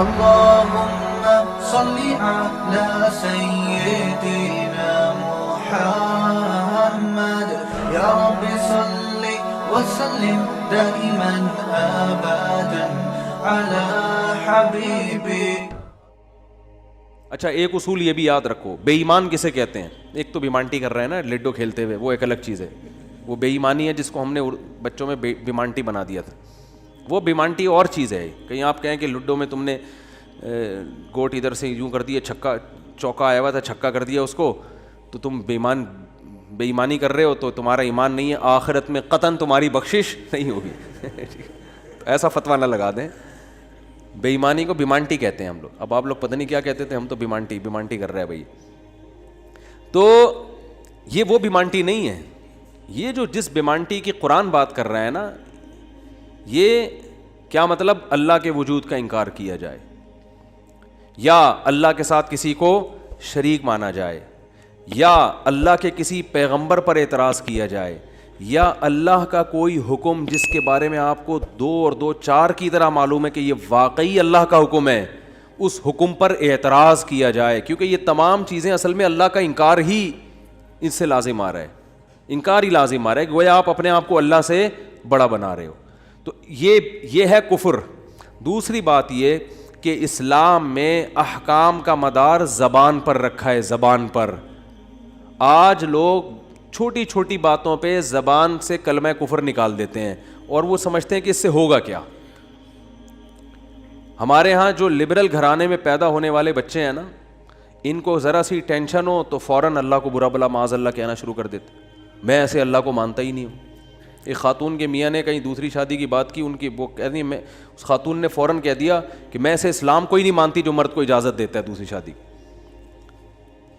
اللهم صل على سيدنا محمد يا رب صل وسلم دائما ابدا على حبيبك. اچھا ایک اصول یہ بھی یاد رکھو, بے ایمان کسے کہتے ہیں؟ ایک تو بیمانٹی کر رہے ہیں نا لڈو کھیلتے ہوئے, وہ ایک الگ چیز ہے, وہ بے ایمانی ہے جس کو ہم نے بچوں میں بیمانٹی بنا دیا تھا. وہ بیمانٹی اور چیز ہے. کہیں آپ کہیں کہ لڈو میں تم نے گوٹ ادھر سے یوں کر دیا, چھکا چوکا آیا ہوا تھا چھکا کر دیا اس کو, تو تم بے ایمانی کر رہے ہو, تو تمہارا ایمان نہیں ہے, آخرت میں قطعاً تمہاری بخشش نہیں ہوگی. ایسا فتویٰ نہ لگا دیں. بے ایمانی کو بیمانٹی کہتے ہیں ہم لوگ. اب آپ لوگ پتہ نہیں کیا کہتے تھے, ہم تو بیمانٹی کر رہے ہیں بھائی. تو یہ وہ بیمانٹی نہیں ہے. یہ جو جس بیمانٹی کی قرآن بات کر رہا ہے نا, یہ کیا مطلب؟ اللہ کے وجود کا انکار کیا جائے, یا اللہ کے ساتھ کسی کو شریک مانا جائے, یا اللہ کے کسی پیغمبر پر اعتراض کیا جائے, یا اللہ کا کوئی حکم جس کے بارے میں آپ کو 2 اور 2 4 کی طرح معلوم ہے کہ یہ واقعی اللہ کا حکم ہے, اس حکم پر اعتراض کیا جائے. کیونکہ یہ تمام چیزیں اصل میں اللہ کا انکار ہی اس سے لازم آ رہا ہے, انکار ہی لازم آ رہا ہے, گویا آپ اپنے آپ کو اللہ سے بڑا بنا رہے ہو. تو یہ ہے کفر. دوسری بات یہ کہ اسلام میں احکام کا مدار زبان پر رکھا ہے, زبان پر. آج لوگ چھوٹی چھوٹی باتوں پہ زبان سے کلمہ کفر نکال دیتے ہیں اور وہ سمجھتے ہیں کہ اس سے ہوگا کیا. ہمارے ہاں جو لبرل گھرانے میں پیدا ہونے والے بچے ہیں نا, ان کو ذرا سی ٹینشن ہو تو فوراً اللہ کو برا بلا معاذ اللہ کہنا شروع کر دیتے. میں ایسے اللہ کو مانتا ہی نہیں ہوں. ایک خاتون کے میاں نے کہیں دوسری شادی کی بات کی, ان کی وہ کہہ دی, میں اس خاتون نے فوراً کہہ دیا کہ میں ایسے اسلام کو ہی نہیں مانتی جو مرد کو اجازت دیتا ہے دوسری شادی.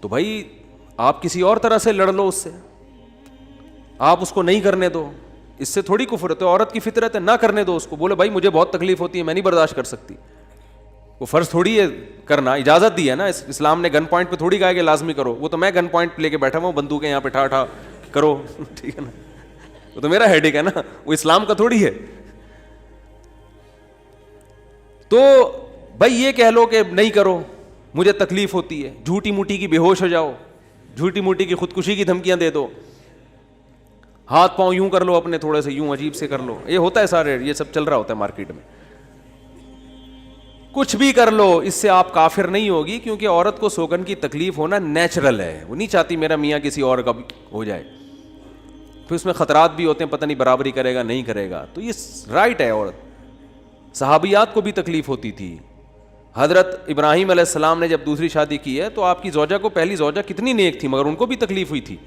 تو بھائی آپ کسی اور طرح سے لڑ لو اس سے, آپ اس کو نہیں کرنے دو, اس سے تھوڑی کفر ہے. تو عورت کی فطرت ہے, نہ کرنے دو اس کو. بولے بھائی مجھے بہت تکلیف ہوتی ہے, میں نہیں برداشت کر سکتی. وہ فرض تھوڑی ہے کرنا, اجازت دی ہے نا. اسلام نے گن پوائنٹ پہ تھوڑی کہا کہ لازمی کرو. وہ تو میں گن پوائنٹ لے کے بیٹھا ہوں, بندوقیں یہاں پہ ٹھا کرو, ٹھیک ہے نا, وہ تو میرا ہیڈیک ہے نا, وہ اسلام کا تھوڑی ہے. تو بھائی یہ کہہ لو کہ نہیں کرو, مجھے تکلیف ہوتی ہے, جھوٹی موٹی کی بے ہوش ہو جاؤ, جھوٹی موٹی کی خودکشی کی دھمکیاں دے دو, ہاتھ پاؤں یوں کر لو اپنے تھوڑے سے, یوں عجیب سے کر لو. یہ ہوتا ہے سارے, یہ سب چل رہا ہوتا ہے مارکیٹ میں. کچھ بھی کر لو, اس سے آپ کافر نہیں ہوگی, کیونکہ عورت کو سوگن کی تکلیف ہونا نیچرل ہے. وہ نہیں چاہتی میرا میاں کسی اور کا ہو جائے. پھر اس میں خطرات بھی ہوتے ہیں, پتہ نہیں برابری کرے گا نہیں کرے گا, تو یہ رائٹ ہے. عورت, صحابیات کو بھی تکلیف ہوتی تھی. حضرت ابراہیم علیہ السلام نے جب دوسری شادی کی ہے تو آپ کی زوجہ کو, پہلی زوجہ کتنی نیک تھی, مگر ان کو بھی تکلیف ہوئی تھی.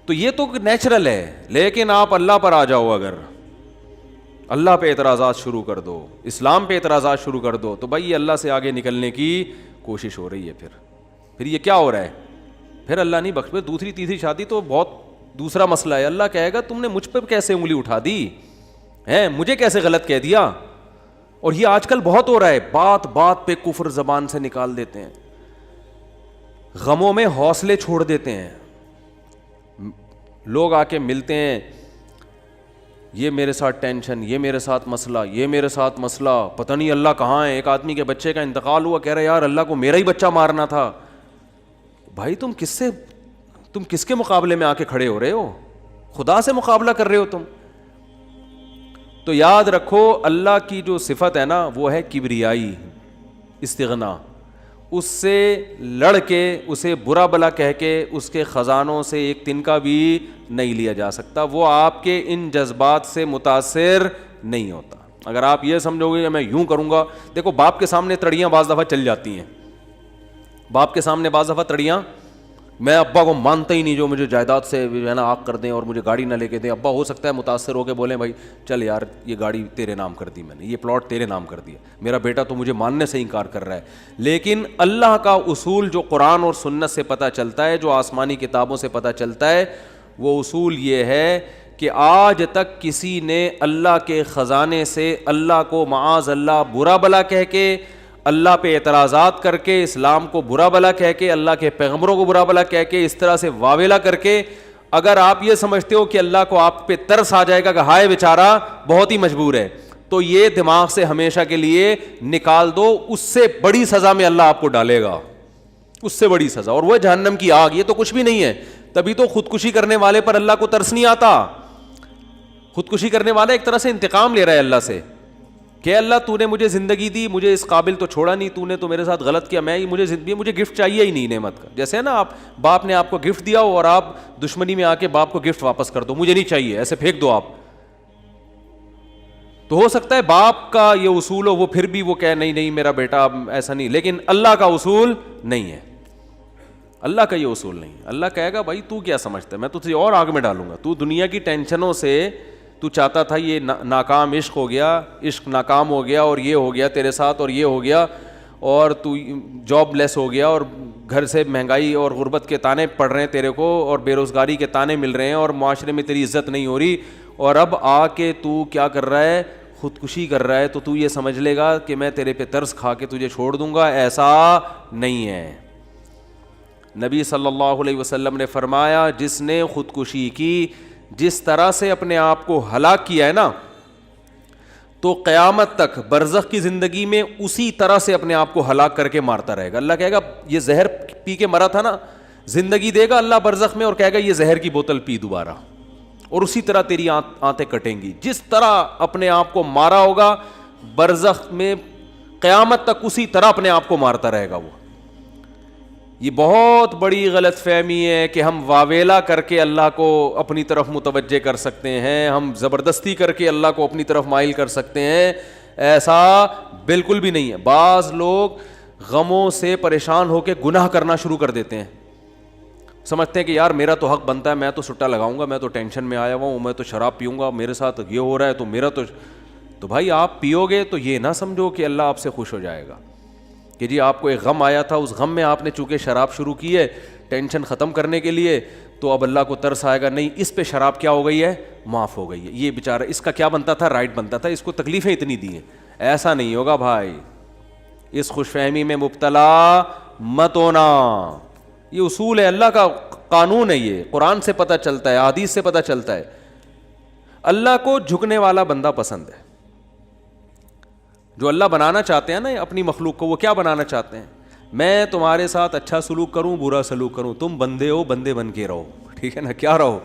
تو یہ تو نیچرل ہے. لیکن آپ اللہ پر آ جاؤ, اگر اللہ پہ اعتراضات شروع کر دو, اسلام پہ اعتراضات شروع کر دو, تو بھائی یہ اللہ سے آگے نکلنے کی کوشش ہو رہی ہے. پھر یہ کیا ہو رہا ہے, پھر اللہ نہیں بخش. دوسری تیسری شادی تو بہت دوسرا مسئلہ ہے. اللہ کہے گا تم نے مجھ پہ کیسے انگلی اٹھا دی ہے, مجھے کیسے غلط کہہ دیا. اور یہ آج کل بہت ہو رہا ہے, بات بات پہ کفر زبان سے نکال دیتے ہیں, غموں میں حوصلے چھوڑ دیتے ہیں. لوگ آ کے ملتے ہیں, یہ میرے ساتھ ٹینشن, یہ میرے ساتھ مسئلہ, یہ میرے ساتھ مسئلہ, پتہ نہیں اللہ کہاں ہے. ایک آدمی کے بچے کا انتقال ہوا, کہہ رہے یار اللہ کو میرا ہی بچہ مارنا تھا. بھائی تم کس کے مقابلے میں آ کے کھڑے ہو رہے ہو؟ خدا سے مقابلہ کر رہے ہو تم. تو یاد رکھو اللہ کی جو صفت ہے نا وہ ہے کبریائی, استغنا. اس سے لڑ کے, اسے برا بلا کہہ کے, اس کے خزانوں سے ایک تنکا بھی نہیں لیا جا سکتا. وہ آپ کے ان جذبات سے متاثر نہیں ہوتا. اگر آپ یہ سمجھو گے کہ میں یوں کروں گا, دیکھو باپ کے سامنے تڑیاں بعض دفعہ چل جاتی ہیں. باپ کے سامنے بعض دفعہ تڑیاں, میں ابا کو مانتا ہی نہیں جو مجھے جائیداد سے جو ہے نا آگ کر دیں اور مجھے گاڑی نہ لے کے دیں. ابا ہو سکتا ہے متاثر ہو کے بولیں بھائی چل یار یہ گاڑی تیرے نام کر دی میں نے, یہ پلاٹ تیرے نام کر دیا, میرا بیٹا تو مجھے ماننے سے انکار کر رہا ہے. لیکن اللہ کا اصول جو قرآن اور سنت سے پتہ چلتا ہے, جو آسمانی کتابوں سے پتہ چلتا ہے, وہ اصول یہ ہے کہ آج تک کسی نے اللہ کے خزانے سے اللہ کو معاذ اللہ برا بلا کہہ کے, اللہ پہ اعتراضات کر کے, اسلام کو برا بلا کہہ کے, اللہ کے پیغمبروں کو برا بلا کہہ کے, اس طرح سے واویلا کر کے, اگر آپ یہ سمجھتے ہو کہ اللہ کو آپ پہ ترس آ جائے گا کہ ہائے بیچارہ بہت ہی مجبور ہے, تو یہ دماغ سے ہمیشہ کے لیے نکال دو، اس سے بڑی سزا میں اللہ آپ کو ڈالے گا، اس سے بڑی سزا، اور وہ جہنم کی آگ، یہ تو کچھ بھی نہیں ہے. تبھی تو خودکشی کرنے والے پر اللہ کو ترس نہیں آتا. خودکشی کرنے والا ایک طرح سے انتقام لے رہا ہے اللہ سے کہ اللہ تو نے مجھے زندگی دی، مجھے اس قابل تو چھوڑا نہیں، تو نے تو میرے ساتھ غلط کیا، مجھے گفٹ چاہیے ہی نہیں نعمت کا. جیسے نا آپ باپ نے آپ کو گفٹ دیا ہو اور آپ دشمنی میں آ کے باپ کو گفٹ واپس کر دو، مجھے نہیں چاہیے، ایسے پھینک دو آپ. تو ہو سکتا ہے باپ کا یہ اصول ہو، وہ پھر بھی وہ کہے نہیں میرا بیٹا ایسا نہیں، لیکن اللہ کا اصول نہیں ہے. اللہ کا یہ اصول نہیں. اللہ کہے گا بھائی تو کیا سمجھتا ہے، میں تجھے اور آگ میں ڈالوں گا. تو دنیا کی ٹینشنوں سے تو چاہتا تھا یہ ناکام عشق ہو گیا، عشق ناکام ہو گیا، اور یہ ہو گیا تیرے ساتھ، اور یہ ہو گیا، اور تو جاب لیس ہو گیا، اور گھر سے مہنگائی اور غربت کے تانے پڑ رہے ہیں تیرے کو، اور بے روزگاری کے تانے مل رہے ہیں، اور معاشرے میں تیری عزت نہیں ہو رہی، اور اب آ کے تو کیا کر رہا ہے، خودکشی کر رہا ہے. تو یہ سمجھ لے گا کہ میں تیرے پہ ترس کھا کے تجھے چھوڑ دوں گا. ایسا نہیں ہے. نبی صلی اللہ علیہ وسلم نے فرمایا جس نے خودکشی کی، جس طرح سے اپنے آپ کو ہلاک کیا ہے نا، تو قیامت تک برزخ کی زندگی میں اسی طرح سے اپنے آپ کو ہلاک کر کے مارتا رہے گا. اللہ کہے گا یہ زہر پی کے مرا تھا نا، زندگی دے گا اللہ برزخ میں اور کہے گا یہ زہر کی بوتل پی دوبارہ، اور اسی طرح تیری آنتیں کٹیں گی. جس طرح اپنے آپ کو مارا ہوگا برزخ میں قیامت تک اسی طرح اپنے آپ کو مارتا رہے گا وہ. یہ بہت بڑی غلط فہمی ہے کہ ہم واویلا کر کے اللہ کو اپنی طرف متوجہ کر سکتے ہیں، ہم زبردستی کر کے اللہ کو اپنی طرف مائل کر سکتے ہیں. ایسا بالکل بھی نہیں ہے. بعض لوگ غموں سے پریشان ہو کے گناہ کرنا شروع کر دیتے ہیں، سمجھتے ہیں کہ یار میرا تو حق بنتا ہے، میں تو سٹا لگاؤں گا، میں تو ٹینشن میں آیا ہوا ہوں، میں تو شراب پیوں گا، میرے ساتھ یہ ہو رہا ہے تو میرا تو بھائی آپ پیو گے تو یہ نہ سمجھو کہ اللہ آپ سے خوش ہو جائے گا کہ جی آپ کو ایک غم آیا تھا، اس غم میں آپ نے چونکہ شراب شروع کی ہے ٹینشن ختم کرنے کے لیے، تو اب اللہ کو ترس آئے گا. نہیں، اس پہ شراب کیا ہو گئی ہے، معاف ہو گئی ہے. یہ بیچارہ اس کا کیا بنتا تھا، رائٹ بنتا تھا، اس کو تکلیفیں اتنی دی ہیں. ایسا نہیں ہوگا بھائی. اس خوش فہمی میں مبتلا مت ہونا. یہ اصول ہے، اللہ کا قانون ہے، یہ قرآن سے پتہ چلتا ہے، حدیث سے پتہ چلتا ہے. اللہ کو جھکنے والا بندہ پسند ہے. جو اللہ بنانا چاہتے ہیں نا اپنی مخلوق کو، وہ کیا بنانا چاہتے ہیں، میں تمہارے ساتھ اچھا سلوک کروں برا سلوک کروں، تم بندے ہو، بندے بن کے رہو، ٹھیک ہے نا، کیا رہو،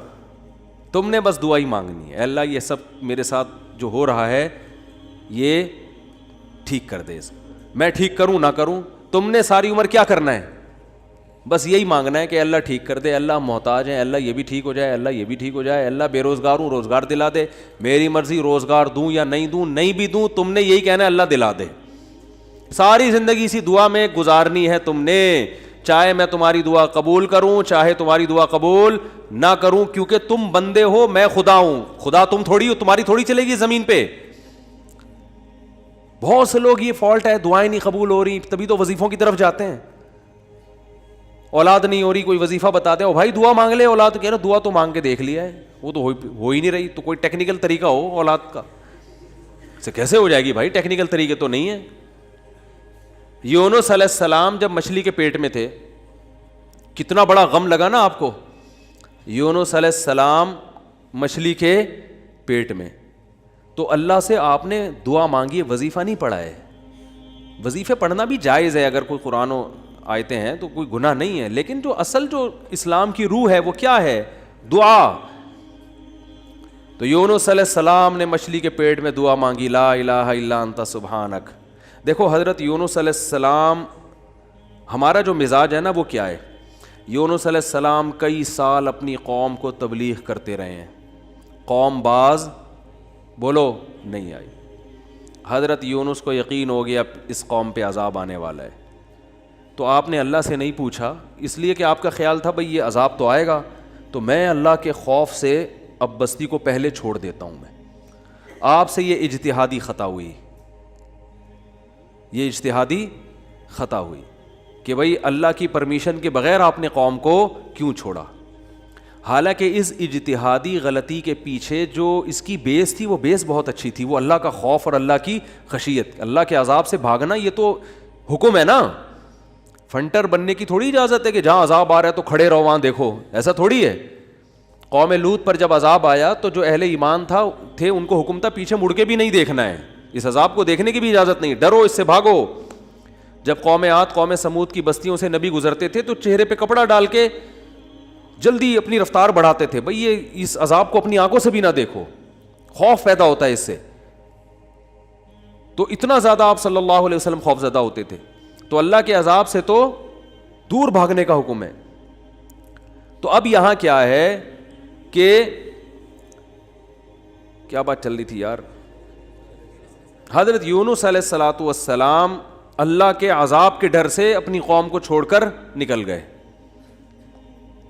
تم نے بس دعا ہی مانگنی ہے، اللہ یہ سب میرے ساتھ جو ہو رہا ہے یہ ٹھیک کر دے. میں ٹھیک کروں نہ کروں، تم نے ساری عمر کیا کرنا ہے، بس یہی مانگنا ہے کہ اللہ ٹھیک کر دے، اللہ محتاج ہیں، اللہ یہ بھی ٹھیک ہو جائے، اللہ یہ بھی ٹھیک ہو جائے، اللہ بے روزگار ہوں روزگار دلا دے، میری مرضی روزگار دوں یا نہیں دوں، نہیں بھی دوں تم نے یہی کہنا ہے اللہ دلا دے. ساری زندگی اسی دعا میں گزارنی ہے تم نے، چاہے میں تمہاری دعا قبول کروں چاہے تمہاری دعا قبول نہ کروں، کیونکہ تم بندے ہو، میں خدا ہوں. خدا تم تھوڑی ہو، تمہاری تھوڑی چلے گی زمین پہ. بہت سے لوگ یہ فالٹ ہے، دعائیں نہیں قبول ہو رہی، تبھی تو وظیفوں کی طرف جاتے ہیں. اولاد نہیں ہو رہی، کوئی وظیفہ بتا دے، او بھائی دعا مانگ لے اولاد، کہہ رہا دعا تو مانگ کے دیکھ لیا ہے، وہ تو ہو ہی نہیں رہی. تو کوئی ٹیکنیکل طریقہ ہو اولاد کا، سے کیسے ہو جائے گی بھائی، ٹیکنیکل طریقے تو نہیں ہے. یونس علیہ السلام جب مچھلی کے پیٹ میں تھے، کتنا بڑا غم لگا نا آپ کو. یونس علیہ السلام مچھلی کے پیٹ میں، تو اللہ سے آپ نے دعا مانگی، وظیفہ نہیں پڑھا ہے. وظیفے پڑھنا بھی جائز ہے اگر کوئی قرآن و آیتیں ہیں تو کوئی گناہ نہیں ہے، لیکن جو اصل جو اسلام کی روح ہے وہ کیا ہے، دعا. تو یونس علیہ السلام نے مچھلی کے پیٹ میں دعا مانگی، لا الہ الا انت سبحانک. دیکھو حضرت یونس علیہ السلام، ہمارا جو مزاج ہے نا وہ کیا ہے. یونس علیہ السلام کئی سال اپنی قوم کو تبلیغ کرتے رہے ہیں، قوم باز بولو نہیں آئی. حضرت یونس کو یقین ہو گیا اس قوم پہ عذاب آنے والا ہے، تو آپ نے اللہ سے نہیں پوچھا، اس لیے کہ آپ کا خیال تھا بھئی یہ عذاب تو آئے گا، تو میں اللہ کے خوف سے اب بستی کو پہلے چھوڑ دیتا ہوں. میں آپ سے یہ اجتہادی خطا ہوئی، یہ اجتہادی خطا ہوئی کہ بھئی اللہ کی پرمیشن کے بغیر آپ نے قوم کو کیوں چھوڑا. حالانکہ اس اجتہادی غلطی کے پیچھے جو اس کی بیس تھی وہ بیس بہت اچھی تھی، وہ اللہ کا خوف اور اللہ کی خشیت. اللہ کے عذاب سے بھاگنا یہ تو حکم ہے نا، فنٹر بننے کی تھوڑی اجازت ہے کہ جہاں عذاب آ رہا ہے تو کھڑے رہو وہاں دیکھو، ایسا تھوڑی ہے. قوم لوط پر جب عذاب آیا تو جو اہل ایمان تھے ان کو حکم تھا پیچھے مڑ کے بھی نہیں دیکھنا ہے، اس عذاب کو دیکھنے کی بھی اجازت نہیں, ڈرو اس سے, بھاگو. جب قوم عاد قوم سمود کی بستیوں سے نبی گزرتے تھے تو چہرے پہ کپڑا ڈال کے جلدی اپنی رفتار بڑھاتے تھے, بھئی یہ اس عذاب کو اپنی آنکھوں سے بھی نہ دیکھو, خوف پیدا ہوتا ہے اس سے. تو اتنا زیادہ آپ صلی اللہ علیہ وسلم خوف زدہ ہوتے تھے. تو اللہ کے عذاب سے تو دور بھاگنے کا حکم ہے. تو اب یہاں کیا ہے کہ کیا بات چل رہی تھی یار, حضرت یونس علیہ الصلوۃ والسلام اللہ کے عذاب کے ڈر سے اپنی قوم کو چھوڑ کر نکل گئے.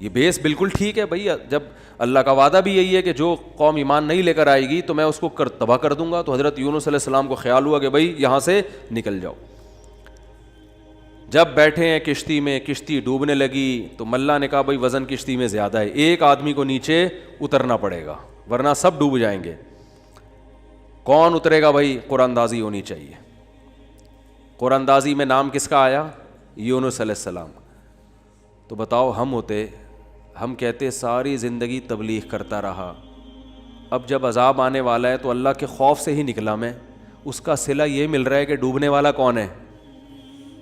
یہ بیس بالکل ٹھیک ہے بھائی, جب اللہ کا وعدہ بھی یہی ہے کہ جو قوم ایمان نہیں لے کر آئے گی تو میں اس کو تباہ کر دوں گا. تو حضرت یونس علیہ السلام کو خیال ہوا کہ بھائی یہاں سے نکل جاؤ. جب بیٹھے ہیں کشتی میں, کشتی ڈوبنے لگی تو ملا نے کہا بھائی وزن کشتی میں زیادہ ہے, ایک آدمی کو نیچے اترنا پڑے گا ورنہ سب ڈوب جائیں گے. کون اترے گا بھائی؟ قرآن اندازی ہونی چاہیے. قرآن اندازی میں نام کس کا آیا؟ یونس علیہ السلام. تو بتاؤ ہم ہوتے, ہم کہتے ساری زندگی تبلیغ کرتا رہا, اب جب عذاب آنے والا ہے تو اللہ کے خوف سے ہی نکلا میں, اس کا صلہ یہ مل رہا ہے کہ ڈوبنے والا کون ہے؟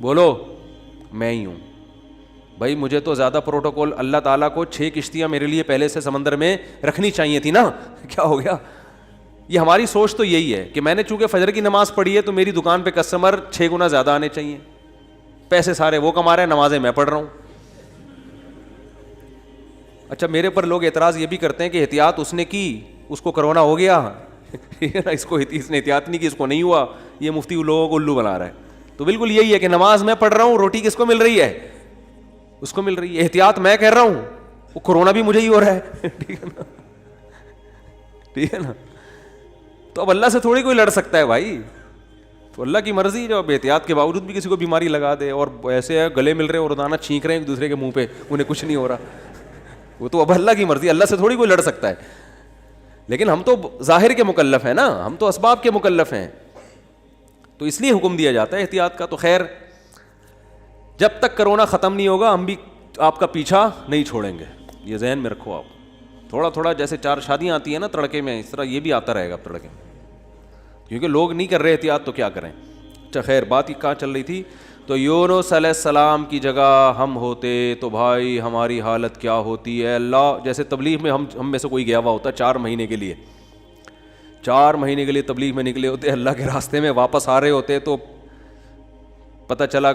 بولو, میں ہی ہوں. بھائی مجھے تو زیادہ پروٹوکول, اللہ تعالیٰ کو 6 کشتیاں میرے لیے پہلے سے سمندر میں رکھنی چاہیے تھی نا, کیا ہو گیا؟ یہ ہماری سوچ تو یہی ہے کہ میں نے چونکہ فجر کی نماز پڑھی ہے تو میری دکان پہ کسٹمر 6 گنا زیادہ آنے چاہیے, پیسے سارے وہ کما رہے ہیں, نمازیں میں پڑھ رہا ہوں. اچھا میرے پر لوگ اعتراض یہ بھی کرتے ہیں کہ احتیاط اس نے کی, اس کو کرونا ہو گیا, اس نے احتیاط نہیں کی, اس کو نہیں ہوا, یہ مفتی لوگوں کو الو بنا رہا ہے. تو بالکل یہی ہے کہ نماز میں پڑھ رہا ہوں, روٹی کس کو مل رہی ہے؟ اس کو مل رہی ہے. احتیاط میں کہہ رہا ہوں, وہ کرونا بھی مجھے ہی ہو رہا ہے. ٹھیک ہے نا, ٹھیک ہے نا. تو اب اللہ سے تھوڑی کوئی لڑ سکتا ہے بھائی, تو اللہ کی مرضی, جو اب احتیاط کے باوجود بھی کسی کو بیماری لگا دے, اور ایسے ہے گلے مل رہے ہیں اور روزانہ چھینک رہے ہیں ایک دوسرے کے منہ پہ, انہیں کچھ نہیں ہو رہا, وہ تو اب اللہ کی مرضی, اللہ سے تھوڑی کوئی لڑ سکتا ہے. لیکن ہم تو ظاہر کے مکلف ہیں نا, ہم تو اسباب کے مکلف ہیں, تو اس لیے حکم دیا جاتا ہے احتیاط کا. تو خیر جب تک کرونا ختم نہیں ہوگا ہم بھی آپ کا پیچھا نہیں چھوڑیں گے, یہ ذہن میں رکھو آپ. تھوڑا تھوڑا جیسے 4 شادیاں آتی ہیں نا تڑکے میں, اس طرح یہ بھی آتا رہے گا تڑکے میں, کیونکہ لوگ نہیں کر رہے احتیاط تو کیا کریں. اچھا خیر, بات کہاں چل رہی تھی؟ تو یونس علیہ السلام کی جگہ ہم ہوتے تو بھائی ہماری حالت کیا ہوتی ہے. اللہ جیسے تبلیغ میں ہم میں سے کوئی گیا ہوا ہوتا 4 مہینے کے لیے, 4 مہینے کے لیے تبلیغ میں نکلے ہوتے, اللہ کے راستے میں واپس آ رہے ہوتے تو پتہ چلا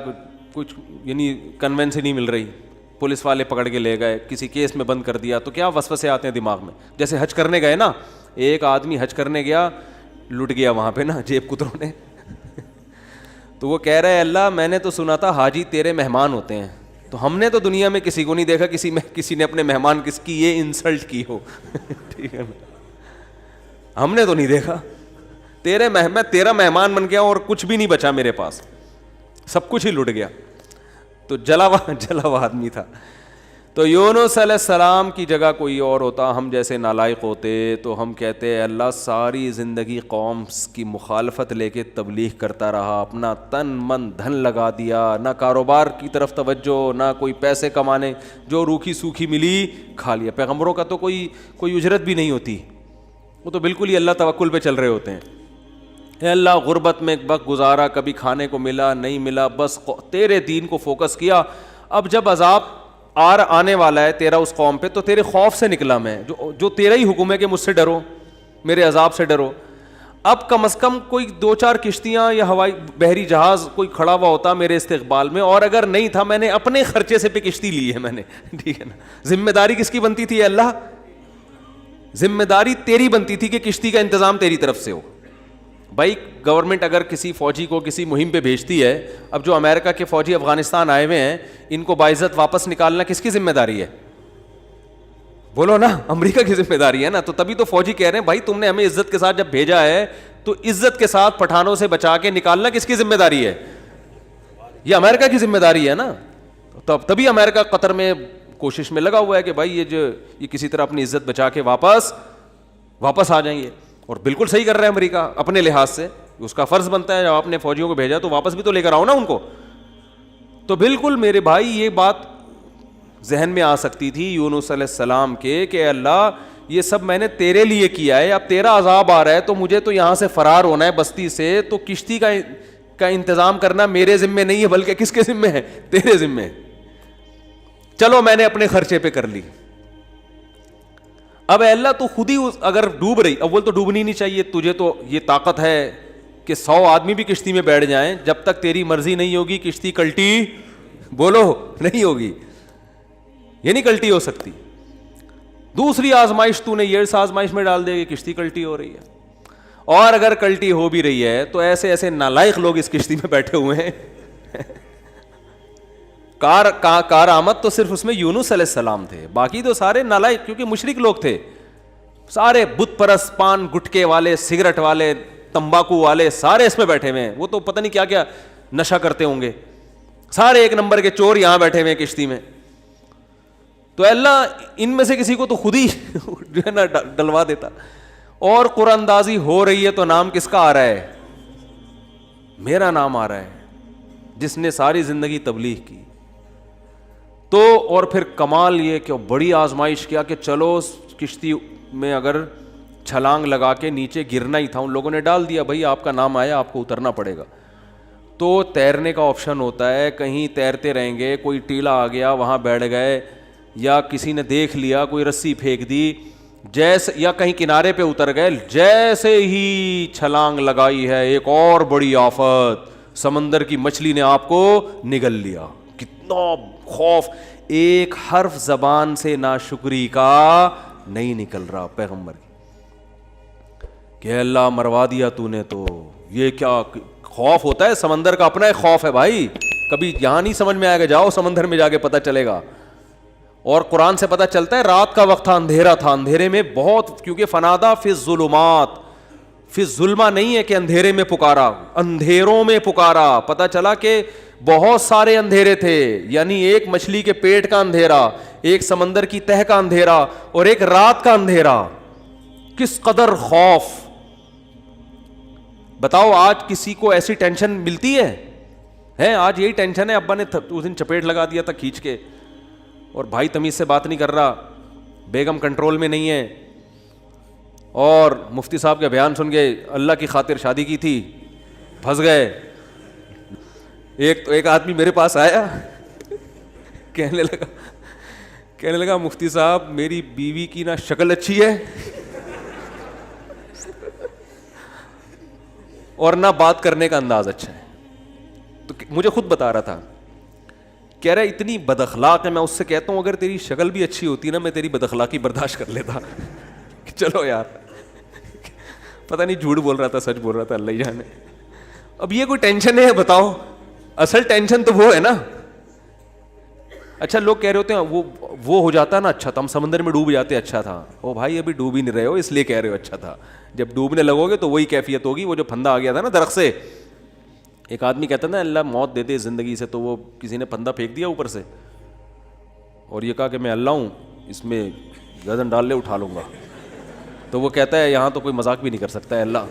کچھ یعنی کنوینس ہی نہیں مل رہی, پولیس والے پکڑ کے لے گئے, کسی کیس میں بند کر دیا, تو کیا وسوسے آتے ہیں دماغ میں. جیسے حج کرنے گئے نا, ایک آدمی حج کرنے گیا, لٹ گیا وہاں پہ نا جیب کتروں نے, تو وہ کہہ رہے اللہ میں نے تو سنا تھا حاجی تیرے مہمان ہوتے ہیں, تو ہم نے تو دنیا میں کسی کو نہیں دیکھا کسی نے اپنے مہمان کس کی یہ انسلٹ کی ہو. ٹھیک ہے نا, ہم نے تو نہیں دیکھا, میں تیرا مہمان بن گیا اور کچھ بھی نہیں بچا میرے پاس, سب کچھ ہی لٹ گیا. تو جلا ہوا آدمی تھا. تو یونس علیہ السلام کی جگہ کوئی اور ہوتا, ہم جیسے نالائق ہوتے, تو ہم کہتے اللہ ساری زندگی قوم کی مخالفت لے کے تبلیغ کرتا رہا, اپنا تن من دھن لگا دیا, نہ کاروبار کی طرف توجہ, نہ کوئی پیسے کمانے, جو روکھی سوکھی ملی کھا لیا. پیغمبروں کا تو کوئی اجرت بھی نہیں ہوتی, وہ تو بالکل ہی اللہ توکل پہ چل رہے ہوتے ہیں. اے اللہ غربت میں وقت گزارا, کبھی کھانے کو ملا نہیں ملا, بس تیرے دین کو فوکس کیا. اب جب عذاب آنے والا ہے تیرا اس قوم پہ, تو تیرے خوف سے نکلا میں, جو تیرا ہی حکم ہے کہ مجھ سے ڈرو, میرے عذاب سے ڈرو. اب کم از کم کوئی 2-4 کشتیاں یا ہوائی بحری جہاز کوئی کھڑا ہوا ہوتا میرے استقبال میں, اور اگر نہیں تھا میں نے اپنے خرچے سے پہ کشتی لی ہے میں نے. ٹھیک ہے نا, ذمہ داری کس کی بنتی تھی؟ اللہ, ذمہ داری تیری بنتی تھی کہ کشتی کا انتظام تیری طرف سے ہو. بھائی گورنمنٹ اگر کسی فوجی کو کسی مہم پہ بھیجتی ہے, اب جو امریکہ کے فوجی افغانستان آئے ہوئے ہیں ان کو باعزت واپس نکالنا کس کی ذمہ داری ہے؟ بولو نا, امریکہ کی ذمہ داری ہے نا. تو تبھی تو فوجی کہہ رہے ہیں بھائی تم نے ہمیں عزت کے ساتھ جب بھیجا ہے تو عزت کے ساتھ پٹھانوں سے بچا کے نکالنا کس کی ذمہ داری ہے؟ یہ امریکہ کی ذمہ داری ہے نا. تبھی امریکہ قطر میں کوشش میں لگا ہوا ہے کہ بھائی یہ کسی طرح اپنی عزت بچا کے واپس آ جائیں گے. اور بالکل صحیح کر رہا ہے امریکہ اپنے لحاظ سے, اس کا فرض بنتا ہے جب آپ نے فوجیوں کو بھیجا تو واپس بھی تو لے کر آؤ نا ان کو. تو بالکل میرے بھائی یہ بات ذہن میں آ سکتی تھی یونس علیہ السلام کے کہ اللہ یہ سب میں نے تیرے لیے کیا ہے, اب تیرا عذاب آ رہا ہے تو مجھے تو یہاں سے فرار ہونا ہے بستی سے, تو کشتی کا انتظام کرنا میرے ذمے نہیں ہے بلکہ کس کے ذمے ہے؟ تیرے ذمے. چلو میں نے اپنے خرچے پہ کر لی. اب اے اللہ تو خود ہی اگر ڈوب رہی, اول تو ڈوبنی نہیں چاہیے, تجھے تو یہ طاقت ہے کہ 100 آدمی بھی کشتی میں بیٹھ جائیں, جب تک تیری مرضی نہیں ہوگی کشتی کلٹی, بولو, نہیں ہوگی, یہ نہیں کلٹی ہو سکتی. دوسری آزمائش تو نے یہ اس آزمائش میں ڈال دے کہ کشتی کلٹی ہو رہی ہے, اور اگر کلٹی ہو بھی رہی ہے تو ایسے ایسے نالائق لوگ اس کشتی میں بیٹھے ہوئے ہیں. کار آمد تو صرف اس میں یونس علیہ السلام تھے, باقی تو سارے نالائق, کیونکہ مشرک لوگ تھے سارے, بت پرست, پان گٹکے والے, سگریٹ والے, تمباکو والے, سارے اس میں بیٹھے ہوئے ہیں. وہ تو پتہ نہیں کیا کیا نشہ کرتے ہوں گے, سارے ایک نمبر کے چور یہاں بیٹھے ہوئے ہیں کشتی میں. تو اللہ ان میں سے کسی کو تو خود ہی جو ہے نا ڈلوا دیتا. اور قرآن اندازی ہو رہی ہے تو نام کس کا آ رہا ہے؟ میرا نام آ رہا ہے, جس نے ساری زندگی تبلیغ کی. تو اور پھر کمال یہ کہ بڑی آزمائش کیا کہ چلو کشتی میں اگر چھلانگ لگا کے نیچے گرنا ہی تھا, ان لوگوں نے ڈال دیا, بھائی آپ کا نام آیا, آپ کو اترنا پڑے گا. تو تیرنے کا آپشن ہوتا ہے, کہیں تیرتے رہیں گے, کوئی ٹیلا آ گیا وہاں بیٹھ گئے, یا کسی نے دیکھ لیا کوئی رسی پھینک دی, جیسے یا کہیں کنارے پہ اتر گئے, جیسے ہی چھلانگ لگائی ہے ایک اور بڑی آفت, سمندر کی مچھلی نے آپ کو نگل لیا. کتنا خوف, ایک حرف زبان سے ناشکری کا نہیں نکل رہا پیغمبر کی, کہ اللہ مروا دیا تو نے. تو یہ کیا خوف ہوتا ہے, سمندر کا اپنا ایک خوف ہے بھائی, کبھی یہاں نہیں سمجھ میں آئے گا, جاؤ سمندر میں جا کے پتہ چلے گا. اور قرآن سے پتہ چلتا ہے رات کا وقت تھا, اندھیرا تھا, اندھیرے میں بہت, کیونکہ فنادا فی الظلمات, فی الظلمہ نہیں ہے کہ اندھیرے میں پکارا, اندھیروں میں پکارا. پتہ چلا کہ بہت سارے اندھیرے تھے, یعنی ایک مچھلی کے پیٹ کا اندھیرا, ایک سمندر کی تہ کا اندھیرا, اور ایک رات کا اندھیرا. کس قدر خوف. بتاؤ آج کسی کو ایسی ٹینشن ملتی ہے؟ آج یہی ٹینشن ہے, ابا نے اس دن چپیٹ لگا دیا تھا کھینچ کے, اور بھائی تمیز سے بات نہیں کر رہا, بیگم کنٹرول میں نہیں ہے, اور مفتی صاحب کا بیان سن کے اللہ کی خاطر شادی کی تھی, پھنس گئے. ایک آدمی میرے پاس آیا, کہنے لگا مفتی صاحب میری بیوی کی نہ شکل اچھی ہے اور نہ بات کرنے کا انداز اچھا ہے. تو مجھے خود بتا رہا تھا, کہہ رہا اتنی بد اخلاق ہے. میں اس سے کہتا ہوں اگر تیری شکل بھی اچھی ہوتی نا, میں تیری بد اخلاقی برداشت کر لیتا. چلو یار, پتہ نہیں جھوٹ بول رہا تھا سچ بول رہا تھا, اللہ ہی جانے. اب یہ کوئی ٹینشن ہے بتاؤ؟ اصل ٹینشن تو وہ ہے نا. اچھا لوگ کہہ رہے ہوتے ہیں وہ ہو جاتا نا اچھا تھا, ہم سمندر میں ڈوب جاتے اچھا تھا. او بھائی ابھی ڈوب ہی نہیں رہے ہو اس لیے کہہ رہے ہو اچھا تھا, جب ڈوبنے لگو گے تو وہی کیفیت ہوگی. وہ جو پھندا آ گیا تھا نا درخت سے, ایک آدمی کہتا نا اللہ موت دے دے زندگی سے, تو وہ کسی نے پھندا پھینک دیا اوپر سے اور یہ کہا کہ میں اللہ ہوں, اس میں گردن ڈال لے اٹھا لوں گا. تو وہ کہتا ہے یہاں تو کوئی مذاق بھی نہیں کر سکتا ہے اللہ.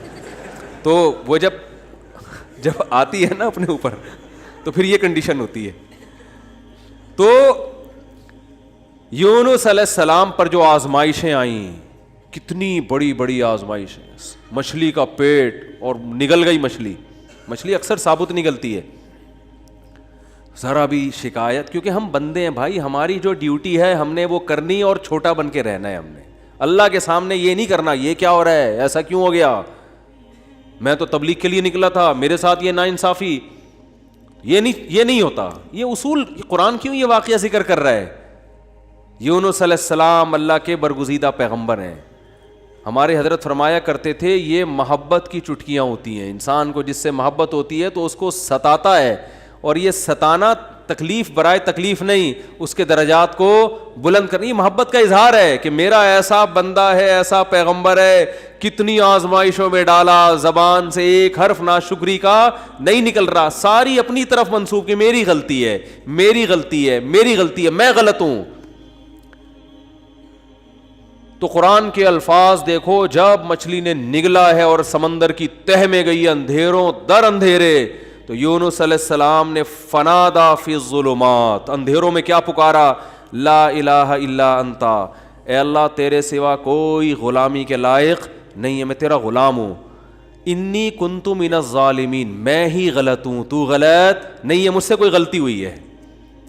تو وہ جب آتی ہے نا اپنے اوپر تو پھر یہ کنڈیشن ہوتی ہے. تو یونس علیہ السلام پر جو آزمائشیں آئیں, کتنی بڑی بڑی آزمائشیں, مچھلی کا پیٹ اور نگل گئی مچھلی. مچھلی اکثر ثابت نگلتی ہے, ذرا بھی شکایت, کیونکہ ہم بندے ہیں بھائی, ہماری جو ڈیوٹی ہے ہم نے وہ کرنی اور چھوٹا بن کے رہنا ہے. ہم نے اللہ کے سامنے یہ نہیں کرنا یہ کیا ہو رہا ہے, ایسا کیوں ہو گیا, میں تو تبلیغ کے لیے نکلا تھا, میرے ساتھ یہ ناانصافی, یہ نہیں ہوتا. یہ اصول قرآن کیوں یہ واقعہ ذکر کر رہا ہے؟ یونس علیہ السلام اللہ کے برگزیدہ پیغمبر ہیں. ہمارے حضرت فرمایا کرتے تھے یہ محبت کی چٹکیاں ہوتی ہیں. انسان کو جس سے محبت ہوتی ہے تو اس کو ستاتا ہے, اور یہ ستانا تکلیف برائے تکلیف نہیں, اس کے درجات کو بلند کرنا. یہ محبت کا اظہار ہے کہ میرا ایسا بندہ ہے, ایسا پیغمبر ہے, کتنی آزمائشوں میں ڈالا, زبان سے ایک حرف ناشکری کا نہیں نکل رہا, ساری اپنی طرف منسوب کہ میری غلطی ہے, میری غلطی ہے, میری غلطی ہے, میں غلط ہوں. تو قرآن کے الفاظ دیکھو, جب مچھلی نے نگلا ہے اور سمندر کی تہ میں گئی اندھیروں در اندھیرے, تو یونس علیہ السلام نے فنادا فی الظلمات, اندھیروں میں کیا پکارا, لا الہ الا انتا, اے اللہ تیرے سوا کوئی غلامی کے لائق نہیں ہے, میں تیرا غلام ہوں. انی کنت من الظالمین, میں ہی غلط ہوں, تو غلط نہیں ہے, مجھ سے کوئی غلطی ہوئی ہے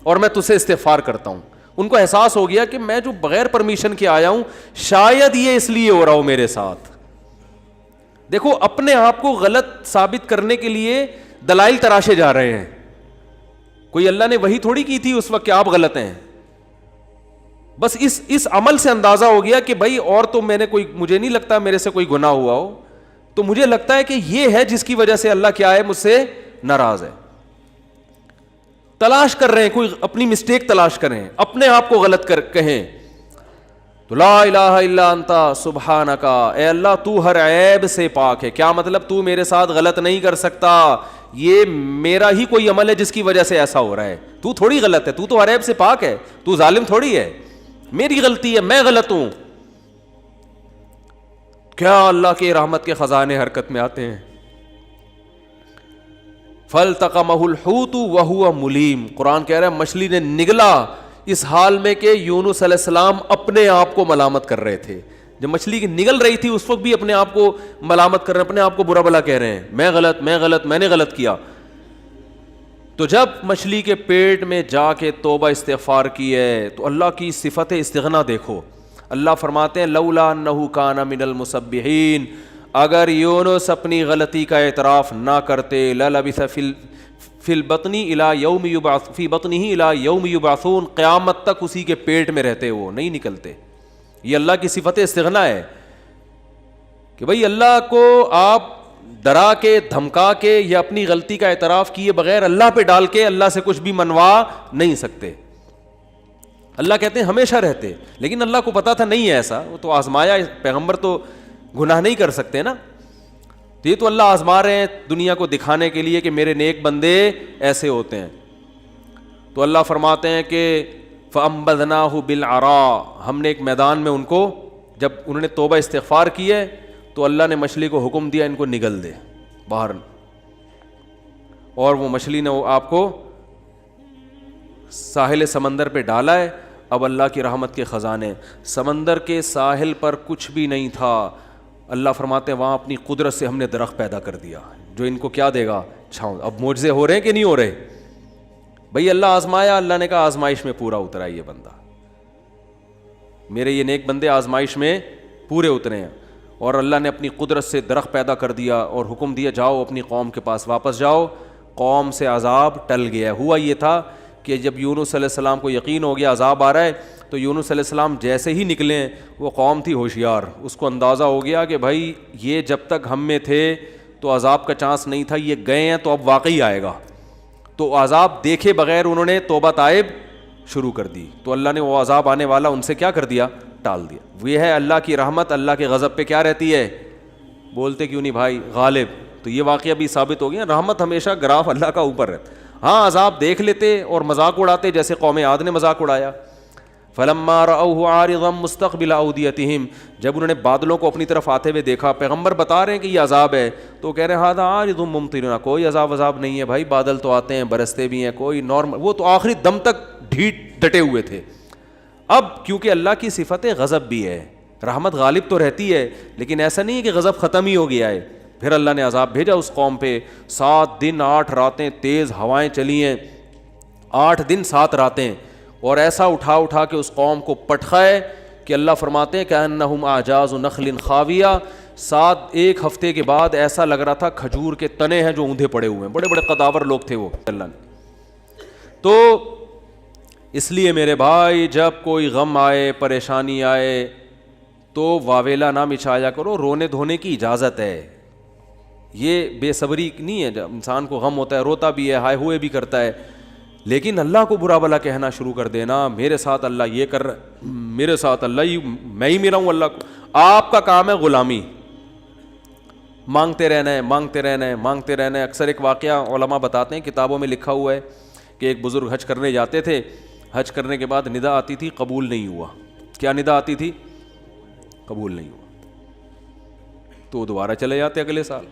اور میں تجھ سے استغفار کرتا ہوں. ان کو احساس ہو گیا کہ میں جو بغیر پرمیشن کے آیا ہوں شاید یہ اس لیے ہو رہا ہو میرے ساتھ. دیکھو اپنے آپ کو غلط ثابت کرنے کے لیے دلائل تراشے جا رہے ہیں. کوئی اللہ نے وہی تھوڑی کی تھی اس وقت کہ آپ غلط ہیں. بس اس عمل سے اندازہ ہو گیا کہ بھائی اور تو میں نے کوئی, مجھے نہیں لگتا میرے سے کوئی گناہ ہوا ہو, تو مجھے لگتا ہے کہ یہ ہے جس کی وجہ سے اللہ کیا ہے, مجھ سے ناراض ہے. تلاش کر رہے ہیں, کوئی اپنی مسٹیک تلاش کریں, اپنے آپ کو غلط کہیں تو لا الہ الا انت سبحانک, اے اللہ تو ہر عیب سے پاک ہے. کیا مطلب؟ تو میرے ساتھ غلط نہیں کر سکتا, یہ میرا ہی کوئی عمل ہے جس کی وجہ سے ایسا ہو رہا ہے. تو تھوڑی غلط ہے, تو ہر عیب سے پاک ہے, تو ظالم تھوڑی ہے, میری غلطی ہے, میں غلط ہوں. کیا اللہ کے رحمت کے خزانے حرکت میں آتے ہیں. فَالْتَقَمَهُ الْحُوتُ وَهُوَ مُلِيمٌ, قرآن کہہ رہا ہے مچھلی نے نگلا اس حال میں کہ یونس علیہ السلام اپنے آپ کو ملامت کر رہے تھے. جب مچھلی کی نگل رہی تھی اس وقت بھی اپنے آپ کو ملامت کر رہے ہیں, اپنے آپ کو برا بلا کہہ رہے ہیں, میں غلط, میں نے غلط کیا. تو جب مچھلی کے پیٹ میں جا کے توبہ استغفار کی ہے تو اللہ کی صفت استغنا دیکھو. اللہ فرماتے ہیں لولا انہ کان من المسبحین, اگر یونس اپنی غلطی کا اعتراف نہ کرتے للبث فی البطن الی یوم یبعث فی بطنہ الی یوم یبعثون, قیامت تک اسی کے پیٹ میں رہتے, وہ نہیں نکلتے. یہ اللہ کی صفت استغنا ہے کہ بھئی اللہ کو آپ ڈرا کے دھمکا کے یا اپنی غلطی کا اعتراف کیے بغیر اللہ پہ ڈال کے اللہ سے کچھ بھی منوا نہیں سکتے. اللہ کہتے ہیں ہمیشہ رہتے, لیکن اللہ کو پتا تھا نہیں ہے ایسا, وہ تو آزمایا. پیغمبر تو گناہ نہیں کر سکتے نا, تو یہ تو اللہ آزما رہے ہیں دنیا کو دکھانے کے لیے کہ میرے نیک بندے ایسے ہوتے ہیں. تو اللہ فرماتے ہیں کہ فَأَنبَذْنَاهُ بِالْعَرَاءِ, ہم نے ایک میدان میں ان کو, جب انہوں نے توبہ استغفار کی ہے تو اللہ نے مچھلی کو حکم دیا ان کو نگل دے باہر, اور وہ مچھلی نے آپ کو ساحل سمندر پہ ڈالا ہے. اب اللہ کی رحمت کے خزانے, سمندر کے ساحل پر کچھ بھی نہیں تھا. اللہ فرماتے ہیں وہاں اپنی قدرت سے ہم نے درخت پیدا کر دیا جو ان کو کیا دے گا, چھاؤں. اب معجزے ہو رہے ہیں کہ نہیں ہو رہے؟ بھئی اللہ آزمایا, اللہ نے کہا آزمائش میں پورا اترا یہ بندہ, میرے یہ نیک بندے آزمائش میں پورے اترے ہیں. اور اللہ نے اپنی قدرت سے درخت پیدا کر دیا اور حکم دیا جاؤ اپنی قوم کے پاس واپس جاؤ. قوم سے عذاب ٹل گیا. ہوا یہ تھا کہ جب یونس علیہ السلام کو یقین ہو گیا عذاب آ رہا ہے, تو یونس علیہ السلام جیسے ہی نکلے, وہ قوم تھی ہوشیار, اس کو اندازہ ہو گیا کہ بھائی یہ جب تک ہم میں تھے تو عذاب کا چانس نہیں تھا, یہ گئے ہیں تو اب واقعی آئے گا. تو عذاب دیکھے بغیر انہوں نے توبہ تائب شروع کر دی, تو اللہ نے وہ عذاب آنے والا ان سے کیا کر دیا, ٹال دیا. یہ ہے اللہ کی رحمت. اللہ کے غضب پہ کیا رہتی ہے, بولتے کیوں نہیں بھائی, غالب. تو یہ واقعہ بھی ثابت ہو گیا, رحمت ہمیشہ گراف اللہ کا اوپر رہتا. ہاں عذاب دیکھ لیتے اور مذاق اڑاتے, جیسے قوم عاد نے مذاق اڑایا. فلما رأوه عارضا مستقبل اودیتہم, جب انہوں نے بادلوں کو اپنی طرف آتے ہوئے دیکھا, پیغمبر بتا رہے ہیں کہ یہ عذاب ہے, تو کہہ رہے ہیں ھذا عارض ممطرنا, کوئی عذاب نہیں ہے بھائی, بادل تو آتے ہیں برستے بھی ہیں, کوئی نارمل. وہ تو آخری دم تک ڈٹے ہوئے تھے. اب کیونکہ اللہ کی صفت غضب بھی ہے, رحمت غالب تو رہتی ہے, لیکن ایسا نہیں ہے کہ غضب ختم ہی ہو گیا ہے. پھر اللہ نے عذاب بھیجا اس قوم پہ. 7 دن 8 راتیں تیز ہوائیں چلی ہیں, 8 دن 7 راتیں, اور ایسا اٹھا کے اس قوم کو پٹخائے کہ اللہ فرماتے ہیں کأنہم اعجاز نخل خاویہ. 1 ہفتے کے بعد ایسا لگ رہا تھا کھجور کے تنے ہیں جو اوندھے پڑے ہوئے ہیں, بڑے بڑے قداور لوگ تھے وہ. اللہ نے تو اس لیے میرے بھائی جب کوئی غم آئے, پریشانی آئے, تو واویلا نہ مچایا کرو, رونے دھونے کی اجازت ہے. یہ بے صبری نہیں ہے, جب انسان کو غم ہوتا ہے روتا بھی ہے, ہائے ہوئے بھی کرتا ہے, لیکن اللہ کو برا بلا کہنا شروع کر دینا, میرے ساتھ اللہ یہ کر رہا ہے, میرے ساتھ اللہ میں ہی میرا ہوں اللہ کو. آپ کا کام ہے غلامی, مانگتے رہنا ہے, مانگتے رہنا ہے, مانگتے رہنا ہے. اکثر ایک واقعہ علماء بتاتے ہیں, کتابوں میں لکھا ہوا ہے کہ ایک بزرگ حج کرنے جاتے تھے, حج کرنے کے بعد ندا آتی تھی قبول نہیں ہوا. کیا ندا آتی تھی؟ قبول نہیں ہوا. تو وہ دوبارہ چلے جاتے اگلے سال,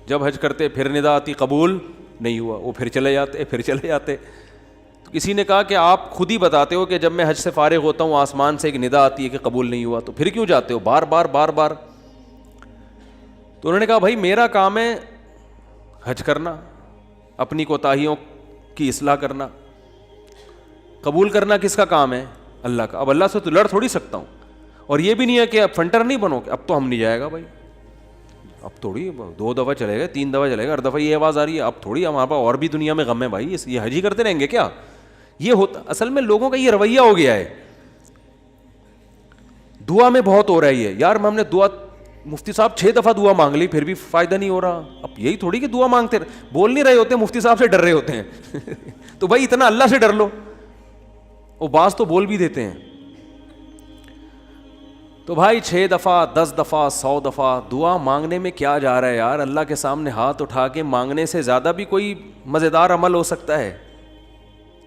جب حج کرتے پھر ندا آتی قبول نہیں ہوا, وہ پھر چلے جاتے. کسی نے کہا کہ آپ خود ہی بتاتے ہو کہ جب میں حج سے فارغ ہوتا ہوں آسمان سے ایک ندا آتی ہے کہ قبول نہیں ہوا, تو پھر کیوں جاتے ہو بار بار بار بار؟ تو انہوں نے کہا بھائی میرا کام ہے حج کرنا, اپنی کوتاہیوں کی اصلاح کرنا, قبول کرنا کس کا کام ہے؟ اللہ کا. اب اللہ سے تو لڑ تھوڑی سکتا ہوں, اور یہ بھی نہیں ہے کہ اب فنٹر نہیں بنو کہ اب تو ہم نہیں جائے گا بھائی, اب تھوڑی 2 دفعہ چلے گا 3 دفعہ چلے گا, ہر دفعہ یہ آواز آ رہی ہے اب تھوڑی ہمارے پاس اور بھی دنیا میں غم ہے بھائی, یہ حج ہی کرتے رہیں گے کیا؟ یہ ہوتا اصل میں لوگوں کا یہ رویہ ہو گیا ہے. دعا میں بہت ہو رہا ہے یہ, یار ہم نے دعا مفتی صاحب 6 دفعہ دعا مانگ لی پھر بھی فائدہ نہیں ہو رہا. اب یہی تھوڑی کہ دعا مانگتے بول نہیں رہے ہوتے, مفتی صاحب سے ڈر رہے ہوتے ہیں تو بھائی اتنا اللہ سے ڈر لو. وہ بعض تو بول بھی دیتے ہیں. تو بھائی 6 دفعہ 10 دفعہ 100 دفعہ دعا مانگنے میں کیا جا رہا ہے یار؟ اللہ کے سامنے ہاتھ اٹھا کے مانگنے سے زیادہ بھی کوئی مزیدار عمل ہو سکتا ہے؟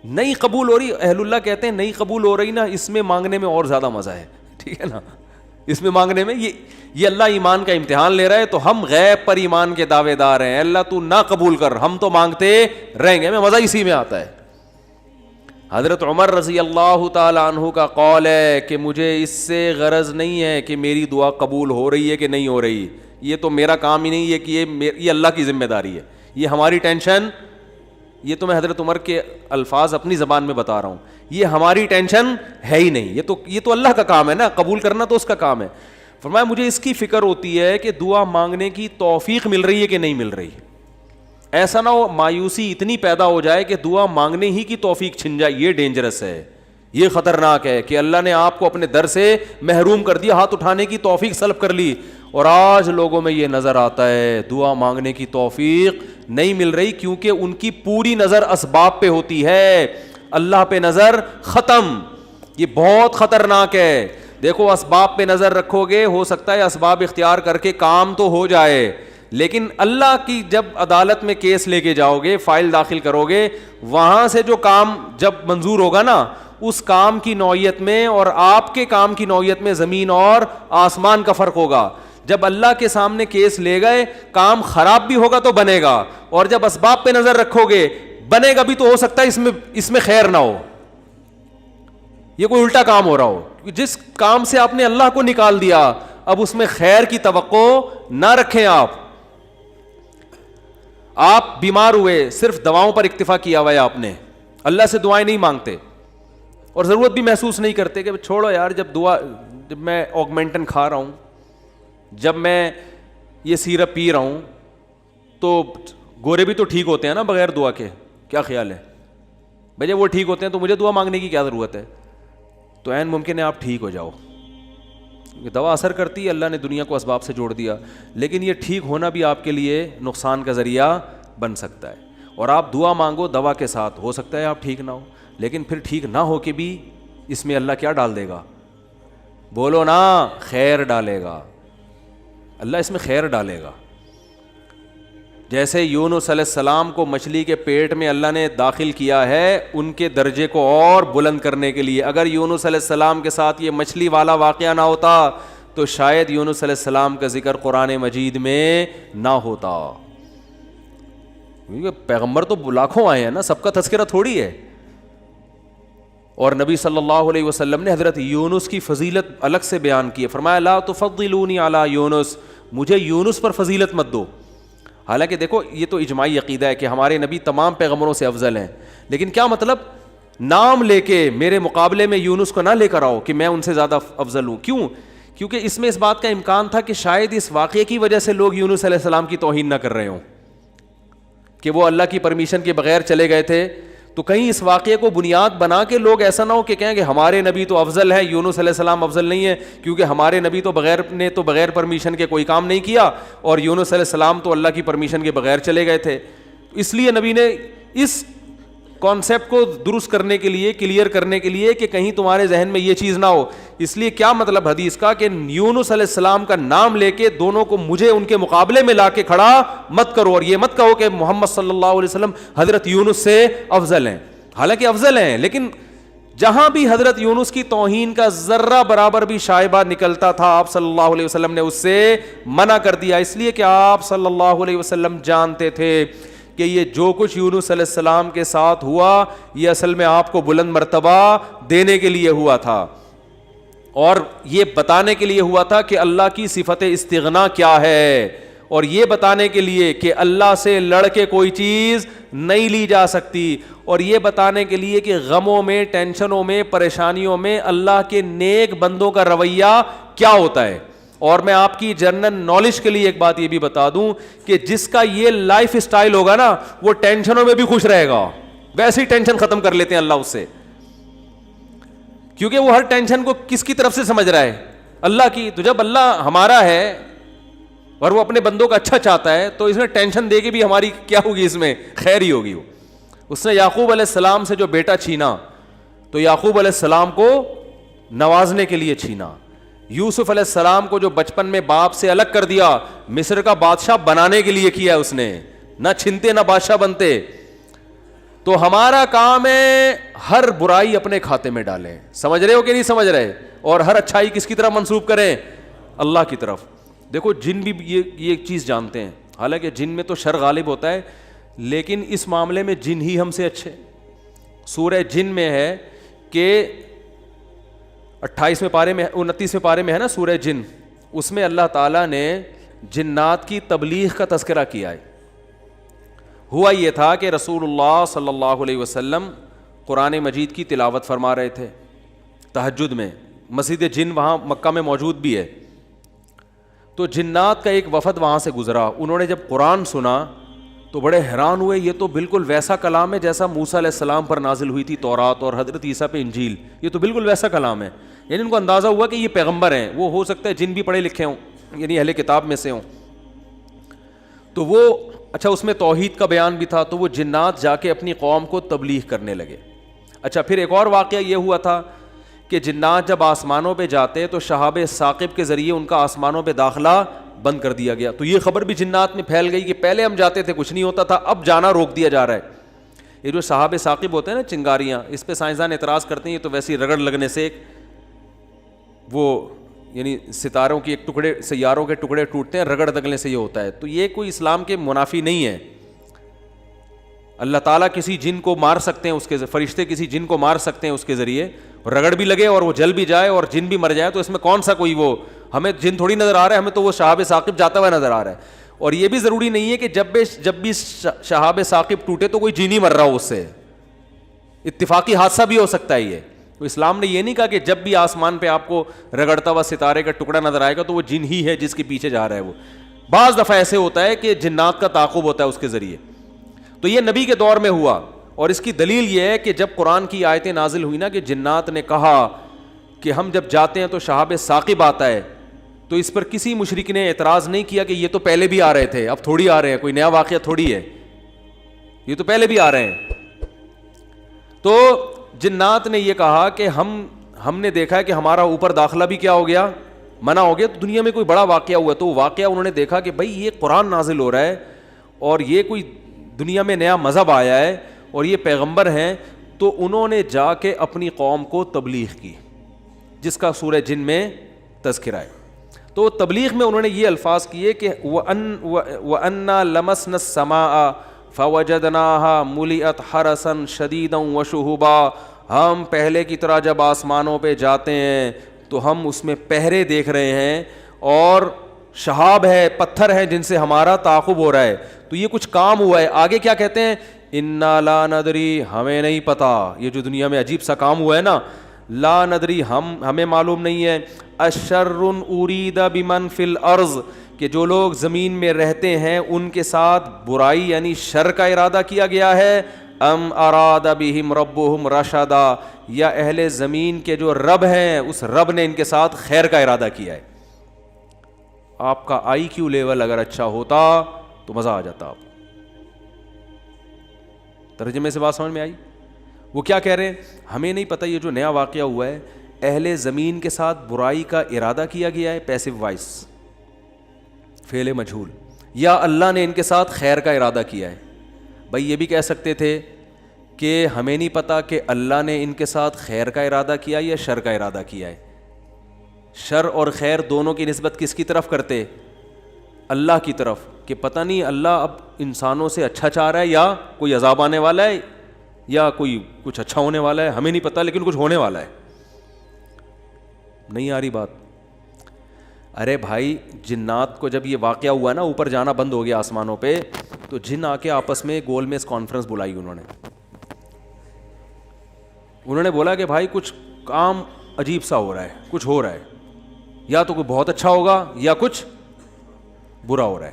نہیں قبول ہو رہی, اہل اللہ کہتے ہیں نہیں قبول ہو رہی نا, اس میں مانگنے میں اور زیادہ مزہ ہے, ٹھیک ہے نا, اس میں مانگنے میں یہ اللہ ایمان کا امتحان لے رہا ہے. تو ہم غیب پر ایمان کے دعوے دار ہیں, اللہ تو نہ قبول کر, ہم تو مانگتے رہیں گے, ہمیں مزہ اسی میں آتا ہے. حضرت عمر رضی اللہ تعالی عنہ کا قول ہے کہ مجھے اس سے غرض نہیں ہے کہ میری دعا قبول ہو رہی ہے کہ نہیں ہو رہی, یہ تو میرا کام ہی نہیں ہے کہ یہ اللہ کی ذمہ داری ہے, یہ ہماری ٹینشن, یہ تو میں حضرت عمر کے الفاظ اپنی زبان میں بتا رہا ہوں, یہ ہماری ٹینشن ہے ہی نہیں, یہ تو اللہ کا کام ہے نا, قبول کرنا تو اس کا کام ہے. فرمایا مجھے اس کی فکر ہوتی ہے کہ دعا مانگنے کی توفیق مل رہی ہے کہ نہیں مل رہی. ایسا نہ ہو مایوسی اتنی پیدا ہو جائے کہ دعا مانگنے ہی کی توفیق چھن جائے. یہ ڈینجرس ہے, یہ خطرناک ہے کہ اللہ نے آپ کو اپنے در سے محروم کر دیا, ہاتھ اٹھانے کی توفیق سلب کر لی. اور آج لوگوں میں یہ نظر آتا ہے دعا مانگنے کی توفیق نہیں مل رہی کیونکہ ان کی پوری نظر اسباب پہ ہوتی ہے, اللہ پہ نظر ختم. یہ بہت خطرناک ہے. دیکھو اسباب پہ نظر رکھو گے, ہو سکتا ہے اسباب اختیار کر کے کام تو ہو جائے, لیکن اللہ کی جب عدالت میں کیس لے کے جاؤ گے, فائل داخل کرو گے, وہاں سے جو کام جب منظور ہوگا نا, اس کام کی نوعیت میں اور آپ کے کام کی نوعیت میں زمین اور آسمان کا فرق ہوگا. جب اللہ کے سامنے کیس لے گئے, کام خراب بھی ہوگا تو بنے گا, اور جب اسباب پہ نظر رکھو گے بنے گا بھی تو ہو سکتا ہے اس میں خیر نہ ہو, یہ کوئی الٹا کام ہو رہا ہو. جس کام سے آپ نے اللہ کو نکال دیا اب اس میں خیر کی توقع نہ رکھیں. آپ بیمار ہوئے, صرف دواؤں پر اکتفا کیا ہوا ہے آپ نے, اللہ سے دعائیں نہیں مانگتے اور ضرورت بھی محسوس نہیں کرتے کہ چھوڑو یار, جب میں آگمنٹن کھا رہا ہوں, جب میں یہ سیرپ پی رہا ہوں, تو گورے بھی تو ٹھیک ہوتے ہیں نا بغیر دعا کے. کیا خیال ہے بھائی؟ جب وہ ٹھیک ہوتے ہیں تو مجھے دعا مانگنے کی کیا ضرورت ہے؟ تو عین ممکن ہے آپ ٹھیک ہو جاؤ, دوا اثر کرتی ہے, اللہ نے دنیا کو اسباب سے جوڑ دیا, لیکن یہ ٹھیک ہونا بھی آپ کے لیے نقصان کا ذریعہ بن سکتا ہے. اور آپ دعا مانگو دوا کے ساتھ, ہو سکتا ہے آپ ٹھیک نہ ہو, لیکن پھر ٹھیک نہ ہو کے بھی اس میں اللہ کیا ڈال دے گا؟ بولو نا, خیر ڈالے گا. اللہ اس میں خیر ڈالے گا. جیسے یونس علیہ السلام کو مچھلی کے پیٹ میں اللہ نے داخل کیا ہے ان کے درجے کو اور بلند کرنے کے لیے. اگر یونس علیہ السلام کے ساتھ یہ مچھلی والا واقعہ نہ ہوتا تو شاید یونس علیہ السلام کا ذکر قرآن مجید میں نہ ہوتا. پیغمبر تو لاکھوں آئے ہیں نا, سب کا تذکرہ تھوڑی ہے. اور نبی صلی اللہ علیہ وسلم نے حضرت یونس کی فضیلت الگ سے بیان کی ہے. فرمایا لا تفضلونی علی یونس, مجھے یونس پر فضیلت مت دو. حالانکہ دیکھو یہ تو اجماعی عقیدہ ہے کہ ہمارے نبی تمام پیغمبروں سے افضل ہیں, لیکن کیا مطلب نام لے کے میرے مقابلے میں یونس کو نہ لے کر آؤ کہ میں ان سے زیادہ افضل ہوں. کیوں؟ کیونکہ اس میں اس بات کا امکان تھا کہ شاید اس واقعے کی وجہ سے لوگ یونس علیہ السلام کی توہین نہ کر رہے ہوں کہ وہ اللہ کی پرمیشن کے بغیر چلے گئے تھے. تو کہیں اس واقعے کو بنیاد بنا کے لوگ ایسا نہ ہو کہ کہیں کہ ہمارے نبی تو افضل ہے, یونس علیہ السلام افضل نہیں ہے, کیونکہ ہمارے نبی تو بغیر پرمیشن کے کوئی کام نہیں کیا اور یونس علیہ السلام تو اللہ کی پرمیشن کے بغیر چلے گئے تھے. اس لیے نبی نے اس کانسیپٹ کو درست کرنے کے لیے, کلیئر کرنے کے لیے کہ کہیں تمہارے ذہن میں یہ چیز نہ ہو, اس لیے کیا مطلب حدیث کا کہ یونس علیہ السلام کا نام لے کے دونوں کو مجھے ان کے مقابلے میں لا کے کھڑا مت کرو, اور یہ مت کہو کہ محمد صلی اللہ علیہ وسلم حضرت یونس سے افضل ہیں. حالانکہ افضل ہیں, لیکن جہاں بھی حضرت یونس کی توہین کا ذرہ برابر بھی شائبہ نکلتا تھا آپ صلی اللہ علیہ وسلم نے اس سے منع کر دیا, اس لیے کہ آپ صلی اللہ علیہ وسلم جانتے تھے کہ یہ جو کچھ یونس علیہ السلام کے ساتھ ہوا یہ اصل میں آپ کو بلند مرتبہ دینے کے لیے ہوا تھا، اور یہ بتانے کے لیے ہوا تھا کہ اللہ کی صفت استغنا کیا ہے، اور یہ بتانے کے لیے کہ اللہ سے لڑ کے کوئی چیز نہیں لی جا سکتی، اور یہ بتانے کے لیے کہ غموں میں، ٹینشنوں میں، پریشانیوں میں اللہ کے نیک بندوں کا رویہ کیا ہوتا ہے۔ اور میں آپ کی جنرل نالج کے لیے ایک بات یہ بھی بتا دوں کہ جس کا یہ لائف اسٹائل ہوگا نا وہ ٹینشنوں میں بھی خوش رہے گا، ویسے ہی ٹینشن ختم کر لیتے ہیں اللہ اس سے، کیونکہ وہ ہر ٹینشن کو کس کی طرف سے سمجھ رہا ہے؟ اللہ کی۔ تو جب اللہ ہمارا ہے اور وہ اپنے بندوں کا اچھا چاہتا ہے تو اس میں ٹینشن دے کے بھی ہماری کیا ہوگی؟ اس میں خیر ہی ہوگی۔ اس نے یعقوب علیہ السلام سے جو بیٹا چھینا تو یعقوب علیہ السلام کو نوازنے کے لیے چھینا، یوسف علیہ السلام کو جو بچپن میں باپ سے الگ کر دیا مصر کا بادشاہ بنانے کے لیے کیا اس نے، نہ چھنتے نہ بادشاہ بنتے۔ تو ہمارا کام ہے ہر برائی اپنے کھاتے میں ڈالیں، سمجھ رہے ہو کہ نہیں سمجھ رہے؟ اور ہر اچھائی کس کی طرف منسوب کریں؟ اللہ کی طرف۔ دیکھو جن بھی یہ چیز جانتے ہیں، حالانکہ جن میں تو شر غالب ہوتا ہے، لیکن اس معاملے میں جن ہی ہم سے اچھے۔ سورہ جن میں ہے کہ 28ویں پارے میں 29ویں پارے میں ہے نا سورہ جن، اس میں اللہ تعالیٰ نے جنات کی تبلیغ کا تذکرہ کیا ہے۔ ہوا یہ تھا کہ رسول اللہ صلی اللہ علیہ وسلم قرآن مجید کی تلاوت فرما رہے تھے تہجد میں، مسجد جن وہاں مکہ میں موجود بھی ہے، تو جنات کا ایک وفد وہاں سے گزرا، انہوں نے جب قرآن سنا تو بڑے حیران ہوئے، یہ تو بالکل ویسا کلام ہے جیسا موسیٰ علیہ السلام پر نازل ہوئی تھی تورات اور حضرت عیسیٰ پہ انجیل، یہ تو بالکل ویسا کلام ہے۔ یعنی ان کو اندازہ ہوا کہ یہ پیغمبر ہیں، وہ ہو سکتا ہے جن بھی پڑھے لکھے ہوں، یعنی اہل کتاب میں سے ہوں۔ تو وہ اچھا اس میں توحید کا بیان بھی تھا، تو وہ جنات جا کے اپنی قوم کو تبلیغ کرنے لگے۔ اچھا پھر ایک اور واقعہ یہ ہوا تھا کہ جنات جب آسمانوں پہ جاتے تو شہاب ثاقب کے ذریعے ان کا آسمانوں پہ داخلہ بند کر دیا گیا، تو یہ خبر بھی جنات میں پھیل گئی کہ پہلے ہم جاتے تھے کچھ نہیں ہوتا تھا، اب جانا روک دیا جا رہا ہے۔ یہ جو شہاب ثاقب ہوتے ہیں نا چنگاریاں، اس پہ سائنسدان اعتراض کرتے ہیں یہ تو ویسی رگڑ لگنے سے وہ یعنی ستاروں کی ایک ٹکڑے، سیاروں کے ٹکڑے ٹوٹتے ہیں، رگڑ لگنے سے یہ ہوتا ہے، تو یہ کوئی اسلام کے منافی نہیں ہے۔ اللہ تعالیٰ کسی جن کو مار سکتے ہیں، اس کے فرشتے کسی جن کو مار سکتے ہیں اس کے ذریعے، رگڑ بھی لگے اور وہ جل بھی جائے اور جن بھی مر جائے، تو اس میں کون سا کوئی وہ ہمیں جن تھوڑی نظر آ رہا ہے، ہمیں تو وہ شہاب ثاقب جاتا ہوا نظر آ رہا ہے۔ اور یہ بھی ضروری نہیں ہے کہ جب بھی شہاب ثاقب ٹوٹے تو کوئی جن ہی مر رہا ہو، اس سے اتفاقی حادثہ بھی ہو سکتا ہے یہ۔ تو اسلام نے یہ نہیں کہا کہ جب بھی آسمان پہ آپ کو رگڑتا ہوا ستارے کا ٹکڑا نظر آئے گا تو وہ جن ہی ہے جس کے پیچھے جا رہا ہے وہ۔ بعض دفعہ ایسے ہوتا ہے کہ جنات کا تعاقب ہوتا ہے اس کے ذریعے، تو یہ نبی کے دور میں ہوا، اور اس کی دلیل یہ ہے کہ جب قرآن کی آیتیں نازل ہوئی نا کہ جنات نے کہا کہ ہم جب جاتے ہیں تو شہاب ثاقب آتا ہے، تو اس پر کسی مشرک نے اعتراض نہیں کیا کہ یہ تو پہلے بھی آ رہے تھے، اب تھوڑی آ رہے ہیں، کوئی نیا واقعہ تھوڑی ہے، یہ تو پہلے بھی آ رہے ہیں۔ تو جنات نے یہ کہا کہ ہم نے دیکھا ہے کہ ہمارا اوپر داخلہ بھی کیا ہو گیا، منع ہو گیا، تو دنیا میں کوئی بڑا واقعہ ہوا، تو وہ واقعہ انہوں نے دیکھا کہ بھائی یہ قرآن نازل ہو رہا ہے اور یہ کوئی دنیا میں نیا مذہب آیا ہے اور یہ پیغمبر ہیں، تو انہوں نے جا کے اپنی قوم کو تبلیغ کی، جس کا سورہ جن میں تذکرہ ہے۔ تو تبلیغ میں انہوں نے یہ الفاظ کیے کہ وَأَنَّا لَمَسْنَا السَّمَاءَ فَوَجَدْنَاهَا مُلِئَتْ حَرَسًا شَدِيدًا وَشُهُبًا، ہم پہلے کی طرح جب آسمانوں پہ جاتے ہیں تو ہم اس میں پہرے دیکھ رہے ہیں اور شہاب ہے، پتھر ہیں جن سے ہمارا تعاقب ہو رہا ہے، تو یہ کچھ کام ہوا ہے۔ آگے کیا کہتے ہیں؟ اِنَّا لَا نَدْرِي، ہمیں نہیں پتا، یہ جو دنیا میں عجیب سا کام ہوا ہے نا، لا ندری، ہمیں معلوم نہیں ہے، اشر ارید بمن فی الارض، کہ جو لوگ زمین میں رہتے ہیں ان کے ساتھ برائی یعنی شر کا ارادہ کیا گیا ہے، ام اراد بہم ربہم رشدا، یا اہل زمین کے جو رب ہیں اس رب نے ان کے ساتھ خیر کا ارادہ کیا ہے۔ آپ کا آئی کیو لیول اگر اچھا ہوتا تو مزہ آ جاتا۔ آپ ترجمے سے بات سمجھ میں آئی؟ وہ کیا کہہ رہے ہیں؟ ہمیں نہیں پتہ یہ جو نیا واقعہ ہوا ہے، اہل زمین کے ساتھ برائی کا ارادہ کیا گیا ہے، پیسو وائس، فعل مجہول، یا اللہ نے ان کے ساتھ خیر کا ارادہ کیا ہے۔ بھائی یہ بھی کہہ سکتے تھے کہ ہمیں نہیں پتہ کہ اللہ نے ان کے ساتھ خیر کا ارادہ کیا یا شر کا ارادہ کیا ہے۔ شر اور خیر دونوں کی نسبت کس کی طرف کرتے؟ اللہ کی طرف کہ پتہ نہیں اللہ اب انسانوں سے اچھا چاہ رہا ہے یا کوئی عذاب آنے والا ہے یا کوئی کچھ اچھا ہونے والا ہے, ہمیں نہیں پتہ لیکن کچھ ہونے والا ہے. نہیں آ رہی بات؟ ارے بھائی جنات کو جب یہ واقعہ ہوا نا, اوپر جانا بند ہو گیا آسمانوں پہ, تو جن آ کے آپس میں گول میز کانفرنس بلائی. انہوں نے بولا کہ بھائی کچھ کام عجیب سا ہو رہا ہے, کچھ ہو رہا ہے, یا تو کوئی بہت اچھا ہوگا یا کچھ برا ہو رہا ہے.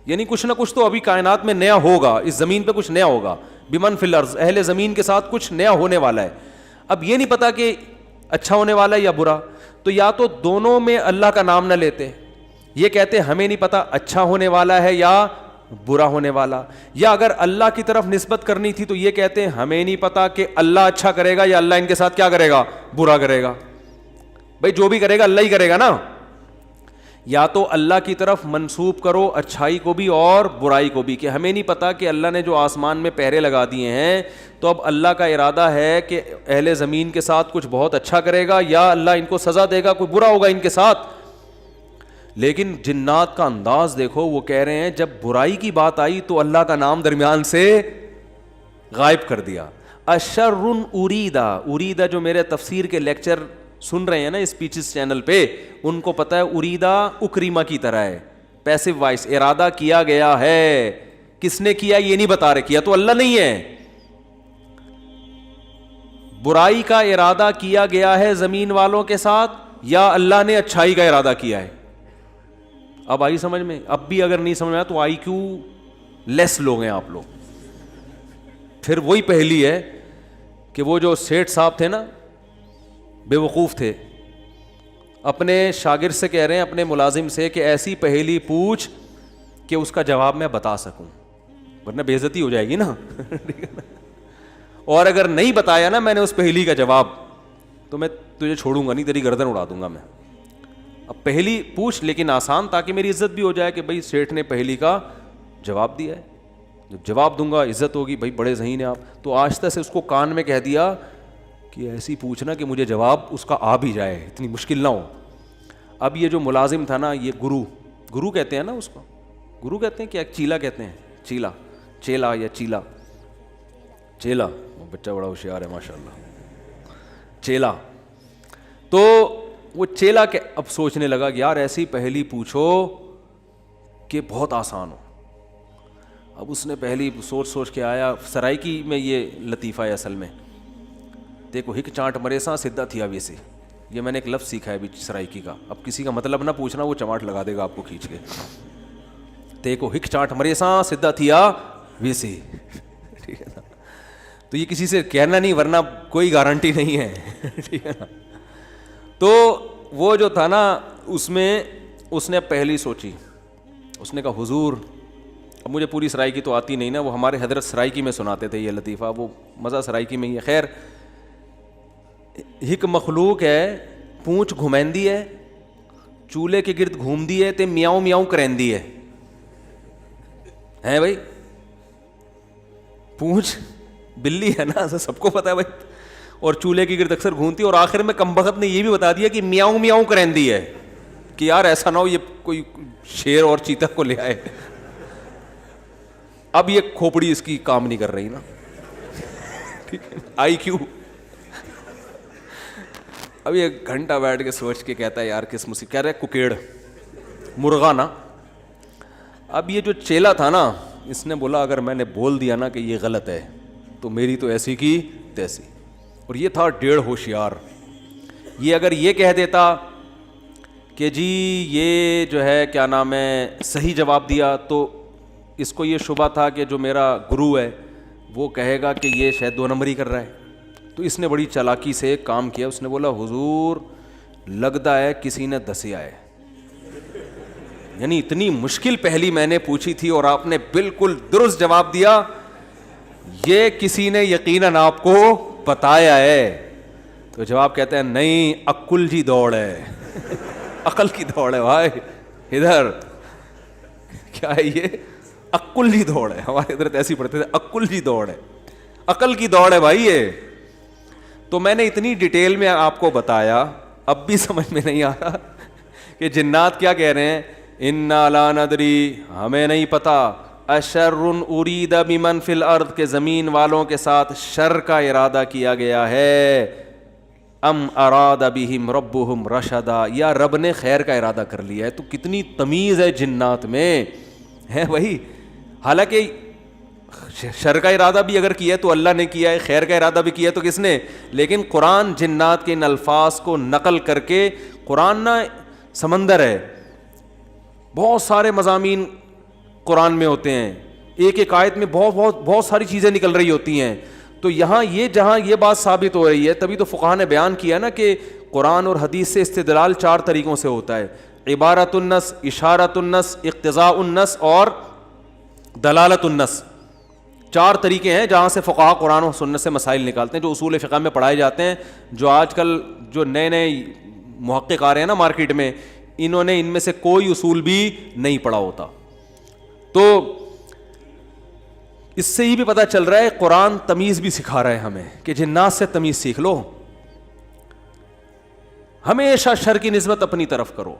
یعنی کچھ نہ کچھ تو ابھی کائنات میں نیا ہوگا, اس زمین پہ کچھ نیا ہوگا. بمن فی الارض, اہل زمین کے ساتھ کچھ نیا ہونے والا ہے. اب یہ نہیں پتا کہ اچھا ہونے والا ہے یا برا, تو یا تو دونوں میں اللہ کا نام نہ لیتے, یہ کہتے ہمیں نہیں پتا اچھا ہونے والا ہے یا برا ہونے والا, یا اگر اللہ کی طرف نسبت کرنی تھی تو یہ کہتے ہیں ہمیں نہیں پتا کہ اللہ اچھا کرے گا یا اللہ ان کے ساتھ کیا کرے گا, برا کرے گا. بھائی جو بھی کرے گا اللہ ہی کرے گا نا. یا تو اللہ کی طرف منسوب کرو اچھائی کو بھی اور برائی کو بھی, کہ ہمیں نہیں پتا کہ اللہ نے جو آسمان میں پہرے لگا دیے ہیں تو اب اللہ کا ارادہ ہے کہ اہل زمین کے ساتھ کچھ بہت اچھا کرے گا یا اللہ ان کو سزا دے گا, کوئی برا ہوگا ان کے ساتھ. لیکن جنات کا انداز دیکھو, وہ کہہ رہے ہیں جب برائی کی بات آئی تو اللہ کا نام درمیان سے غائب کر دیا. اشر اریدا, اریدا جو میرے تفسیر کے لیکچر سن رہے ہیں نا اسپیچز چینل پہ, ان کو پتہ ہے اریدا اکریما کی طرح ہے, پیسو وائس, ارادہ کیا گیا ہے. کس نے کیا یہ نہیں بتا رہے, کیا تو اللہ نہیں ہے. برائی کا ارادہ کیا گیا ہے زمین والوں کے ساتھ یا اللہ نے اچھائی کا ارادہ کیا ہے. اب آئی سمجھ میں؟ اب بھی اگر نہیں سمجھ میں آیا تو آئی کیو لیس لوگ ہیں آپ لوگ. پھر وہی پہلی ہے کہ وہ جو سیٹھ صاحب تھے نا, بے وقوف تھے, اپنے شاگرد سے کہہ رہے ہیں, اپنے ملازم سے, کہ ایسی پہیلی پوچھ کہ اس کا جواب میں بتا سکوں, ورنہ بے عزتی ہو جائے گی نا. اور اگر نہیں بتایا نا میں نے اس پہیلی کا جواب تو میں تجھے چھوڑوں گا نہیں, تیری گردن اڑا دوں گا میں. اب پہلی پوچھ لیکن آسان, تاکہ میری عزت بھی ہو جائے کہ بھائی سیٹھ نے پہلی کا جواب دیا ہے, جب جواب دوں گا عزت ہوگی, بھائی بڑے ذہین ہیں آپ. تو آہستہ سے اس کو کان میں کہہ دیا کہ ایسی پوچھنا کہ مجھے جواب اس کا آ بھی جائے, اتنی مشکل نہ ہو. اب یہ جو ملازم تھا نا, یہ گرو کہتے ہیں نا اس کو, گرو کہتے ہیں کیا چیلا کہتے ہیں, چیلا یا چیلا, بچہ بڑا ہوشیار ہے ماشاء اللہ, چیلا. تو وہ چیلا کے اب سوچنے لگا کہ یار ایسی پہلی پوچھو کہ بہت آسان ہو. اب اس نے پہلی سوچ کے آیا, سرائکی میں یہ لطیفہ ہے اصل میں, دیکھو ہک چانٹ مرے سا سدھا تھیا ویسے, یہ میں نے ایک لفظ سیکھا ہے ابھی سرائکی کا. اب کسی کا مطلب نہ پوچھنا, وہ چماٹ لگا دے گا آپ کو کھینچ کے. دیکھو ہک چانٹ مرے سا سدھا تھیا ویسے, ٹھیک ہے نا. تو یہ کسی سے کہنا نہیں, ورنہ کوئی گارنٹی نہیں ہے, ٹھیک ہے نا. تو وہ جو تھا نا, اس میں اس نے پہلی سوچی, اس نے کہا حضور, اب مجھے پوری سرائکی تو آتی نہیں نا, وہ ہمارے حضرت سرائکی میں سناتے تھے یہ لطیفہ, وہ مزہ سرائکی میں ہی ہے. خیر, ایک مخلوق ہے, پونچھ گھمیندی ہے, چولہے کے گرد گھومدی ہے تے میاؤں میاؤں کرندی ہے. ہیں بھائی, پونچھ بلی ہے نا, سب کو پتا ہے بھائی, اور چولہے کے گرد اکثر گھومتی, اور آخر میں کمبخت نے یہ بھی بتا دیا کہ میاؤں میاؤں کرندی ہے, کہ یار ایسا نہ ہو یہ کوئی شیر اور چیتا کو لے آئے. اب یہ کھوپڑی اس کی کام نہیں کر رہی نا, آئی کیو. اب یہ گھنٹہ بیٹھ کے سوچ کے کہتا ہے یار کس مصیبت, کہہ رہے ککیڑ مرغا نا. اب یہ جو چیلا تھا نا, اس نے بولا اگر میں نے بول دیا نا کہ یہ غلط ہے تو میری تو ایسی کی تیسی. اور یہ تھا ڈیڑھ ہوشیار. یہ اگر یہ کہہ دیتا کہ جی یہ جو ہے کیا نام ہے صحیح جواب دیا, تو اس کو یہ شبہ تھا کہ جو میرا گرو ہے وہ کہے گا کہ یہ شاید 2 نمبری کر رہا ہے. تو اس نے بڑی چالاکی سے کام کیا, اس نے بولا حضور لگتا ہے کسی نے دسیا ہے, یعنی اتنی مشکل پہلی میں نے پوچھی تھی اور آپ نے بالکل درست جواب دیا, یہ کسی نے یقیناً آپ کو بتایا ہے. تو جواب کہتے ہیں نہیں, عقل جی دوڑ ہے, عقل کی دوڑ ہے بھائی, ادھر کیا ہے یہ عقل جی دوڑ ہے. ہمارے ادھر ایسی پڑھتے تھے, عقل جی دوڑ ہے, عقل کی دوڑ ہے بھائی یہ. تو میں نے اتنی ڈیٹیل میں آپ کو بتایا, اب بھی سمجھ میں نہیں آ رہا کہ جنات کیا کہہ رہے ہیں انا لا ندری, ہمیں نہیں پتا, اشر ارید بمن فی الارض, کے زمین والوں کے ساتھ شر کا ارادہ کیا گیا ہے, ام اراد بہم ربہم رشدا, یا رب نے خیر کا ارادہ کر لیا ہے. تو کتنی تمیز ہے جنات میں, ہے وہی. حالانکہ شر کا ارادہ بھی اگر کیا ہے تو اللہ نے کیا ہے, خیر کا ارادہ بھی کیا ہے تو کس نے, لیکن قرآن جنات کے ان الفاظ کو نقل کر کے, قرآن نا سمندر ہے, بہت سارے مضامین قرآن میں ہوتے ہیں, ایک ایک آیت میں بہت ساری چیزیں نکل رہی ہوتی ہیں. تو یہاں یہ جہاں یہ بات ثابت ہو رہی ہے, تبھی تو فقہا نے بیان کیا نا کہ قرآن اور حدیث سے استدلال 4 طریقوں سے ہوتا ہے, عبارت النص, اشارت النص, اقتضاء النص اور دلالت النص. 4 طریقے ہیں جہاں سے فقہا قرآن و سنت سے مسائل نکالتے ہیں, جو اصول فقہ میں پڑھائے جاتے ہیں. جو آج کل جو نئے محقق آ رہے ہیں نا مارکیٹ میں, انہوں نے ان میں سے کوئی اصول بھی نہیں پڑھا ہوتا. تو اس سے یہ بھی پتہ چل رہا ہے قرآن تمیز بھی سکھا رہا ہے ہمیں کہ جنات سے تمیز سیکھ لو, ہمیشہ شر کی نسبت اپنی طرف کرو.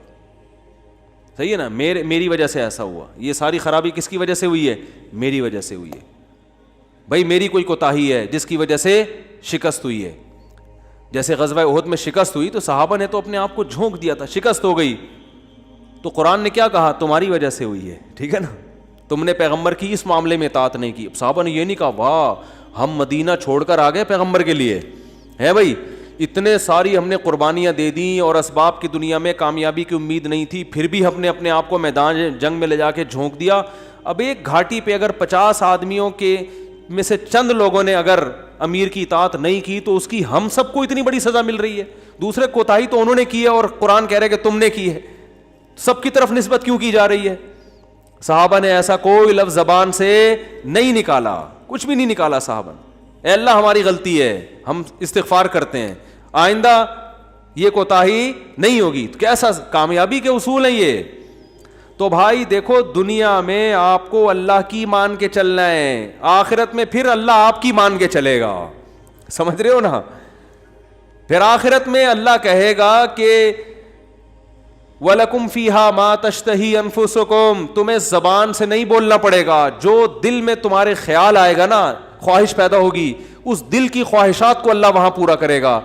صحیح ہے نا, میری وجہ سے ایسا ہوا, یہ ساری خرابی کس کی وجہ سے ہوئی ہے, میری وجہ سے ہوئی ہے. بھائی میری کوئی کوتاہی ہے جس کی وجہ سے شکست ہوئی ہے. جیسے غزوہ احد میں شکست ہوئی تو صحابہ نے تو اپنے آپ کو جھونک دیا تھا, شکست ہو گئی تو قرآن نے کیا کہا, تمہاری وجہ سے ہوئی ہے. ٹھیک ہے نا, تم نے پیغمبر کی اس معاملے میں اطاعت نہیں کی. صحابہ نے یہ نہیں کہا واہ ہم مدینہ چھوڑ کر آ گئے پیغمبر کے لیے, ہے بھائی اتنے ساری ہم نے قربانیاں دے دیں اور اسباب کی دنیا میں کامیابی کی امید نہیں تھی, پھر بھی ہم نے اپنے آپ کو میدان جنگ میں لے جا کے جھونک دیا. اب ایک گھاٹی پہ اگر 50 آدمیوں کے میں سے چند لوگوں نے اگر امیر کی اطاعت نہیں کی تو اس کی ہم سب کو اتنی بڑی سزا مل رہی ہے. دوسرے کوتاہی تو انہوں نے کی ہے اور قرآن کہہ رہے کہ تم نے کی ہے, سب کی طرف نسبت کیوں کی جا رہی ہے؟ صحابہ نے ایسا کوئی لفظ زبان سے نہیں نکالا, کچھ بھی نہیں نکالا صحابہ نے. اے اللہ ہماری غلطی ہے, ہم استغفار کرتے ہیں, آئندہ یہ کوتاہی نہیں ہوگی. تو کیسا کامیابی کے اصول ہیں یہ. تو بھائی دیکھو دنیا میں آپ کو اللہ کی مان کے چلنا ہے, آخرت میں پھر اللہ آپ کی مان کے چلے گا. سمجھ رہے ہو نا, پھر آخرت میں اللہ کہے گا کہ وَلَكُمْ فِيهَا مَا تَشْتَهِي أَنفُسُكُمْ, تمہیں زبان سے نہیں بولنا پڑے گا, جو دل میں تمہارے خیال آئے گا نا, خواہش پیدا ہوگی, اس دل کی خواہشات کو اللہ وہاں پورا کرے گا.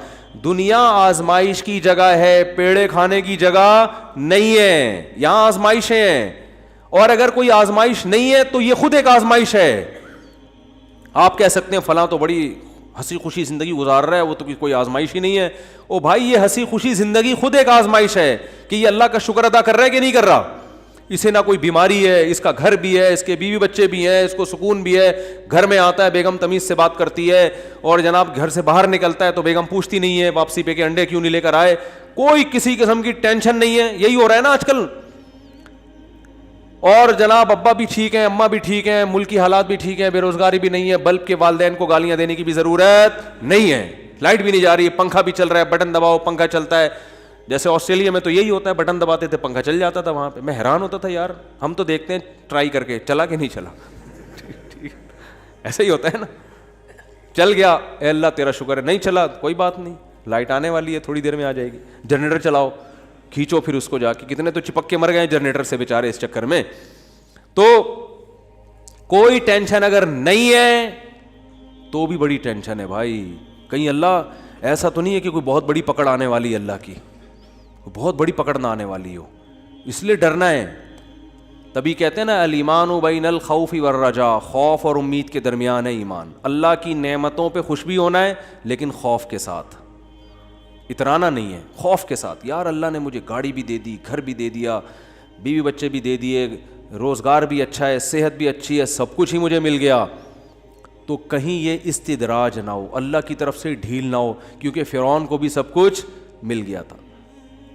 دنیا آزمائش کی جگہ ہے, پیڑے کھانے کی جگہ نہیں ہے, یہاں آزمائشیں ہیں. اور اگر کوئی آزمائش نہیں ہے تو یہ خود ایک آزمائش ہے. آپ کہہ سکتے ہیں فلاں تو بڑی ہنسی خوشی زندگی گزار رہا ہے, وہ تو کوئی آزمائش ہی نہیں ہے. او بھائی یہ ہنسی خوشی زندگی خود ایک آزمائش ہے کہ یہ اللہ کا شکر ادا کر رہا ہے کہ نہیں کر رہا. اسے نہ کوئی بیماری ہے, اس کا گھر بھی ہے, اس کے بیوی بچے بھی ہیں, اس کو سکون بھی ہے, گھر میں آتا ہے بیگم تمیز سے بات کرتی ہے, اور جناب گھر سے باہر نکلتا ہے تو بیگم پوچھتی نہیں ہے واپسی پہ کہ انڈے کیوں نہیں لے کر آئے, کوئی کسی قسم کی ٹینشن نہیں ہے. یہی ہو رہا ہے نا آج کل. اور جناب ابا بھی ٹھیک ہیں, اماں بھی ٹھیک ہیں, ملک کی حالات بھی ٹھیک ہیں, بے روزگاری بھی نہیں ہے, بلب کے والدین کو گالیاں دینے کی بھی ضرورت نہیں ہے, لائٹ بھی نہیں جا رہی ہے, پنکھا بھی چل رہا ہے, بٹن دباؤ پنکھا چلتا ہے. جیسے آسٹریلیا میں تو یہی ہوتا ہے, بٹن دباتے تھے پنکھا چل جاتا تھا وہاں پہ. میں حیران ہوتا تھا یار, ہم تو دیکھتے ہیں ٹرائی کر کے چلا کہ نہیں چلا. ایسا ہی ہوتا ہے نا, چل گیا اے اللہ تیرا شکر ہے, نہیں چلا کوئی بات نہیں, لائٹ آنے والی ہے تھوڑی دیر میں آ جائے گی. جنریٹر چلاؤ, کھینچو پھر اس کو جا کے, کتنے تو چپک کے مر گئے جنریٹر سے بیچارے اس چکر میں. تو کوئی ٹینشن اگر نہیں ہے تو بھی بڑی ٹینشن ہے بھائی. کہیں اللہ ایسا تو نہیں ہے کہ کوئی بہت بڑی پکڑ آنے والی ہے, اللہ کی بہت بڑی پکڑ نہ آنے والی ہو, اس لیے ڈرنا ہے. تبھی کہتے ہیں نا الایمان بین الخوف والرجاء, خوف اور امید کے درمیان ہے ایمان. اللہ کی نعمتوں پہ خوش بھی ہونا ہے لیکن خوف کے ساتھ, اترانا نہیں ہے, خوف کے ساتھ. یار اللہ نے مجھے گاڑی بھی دے دی, گھر بھی دے دیا, بیوی بچے بھی دے دیے, روزگار بھی اچھا ہے, صحت بھی اچھی ہے, سب کچھ ہی مجھے مل گیا, تو کہیں یہ استدراج نہ ہو, اللہ کی طرف سے ڈھیل نہ ہو, کیونکہ فرعون کو بھی سب کچھ مل گیا تھا.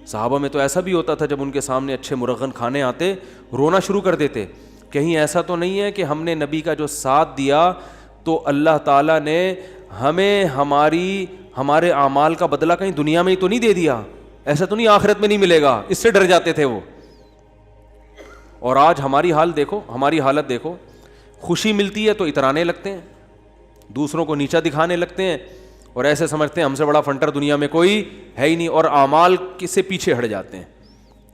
صحابہ میں تو ایسا بھی ہوتا تھا جب ان کے سامنے اچھے مرغن کھانے آتے رونا شروع کر دیتے. کہیں ایسا تو نہیں ہے کہ ہم نے نبی کا جو ساتھ دیا تو اللہ تعالیٰ نے ہمیں ہمارے اعمال کا بدلہ کہیں دنیا میں ہی تو نہیں دے دیا, ایسا تو نہیں آخرت میں نہیں ملے گا, اس سے ڈر جاتے تھے وہ. اور آج ہماری حال دیکھو, ہماری حالت دیکھو, خوشی ملتی ہے تو اترانے لگتے ہیں, دوسروں کو نیچا دکھانے لگتے ہیں, اور ایسے سمجھتے ہیں ہم سے بڑا فنٹر دنیا میں کوئی ہے ہی نہیں, اور اعمال سے پیچھے ہٹ جاتے ہیں.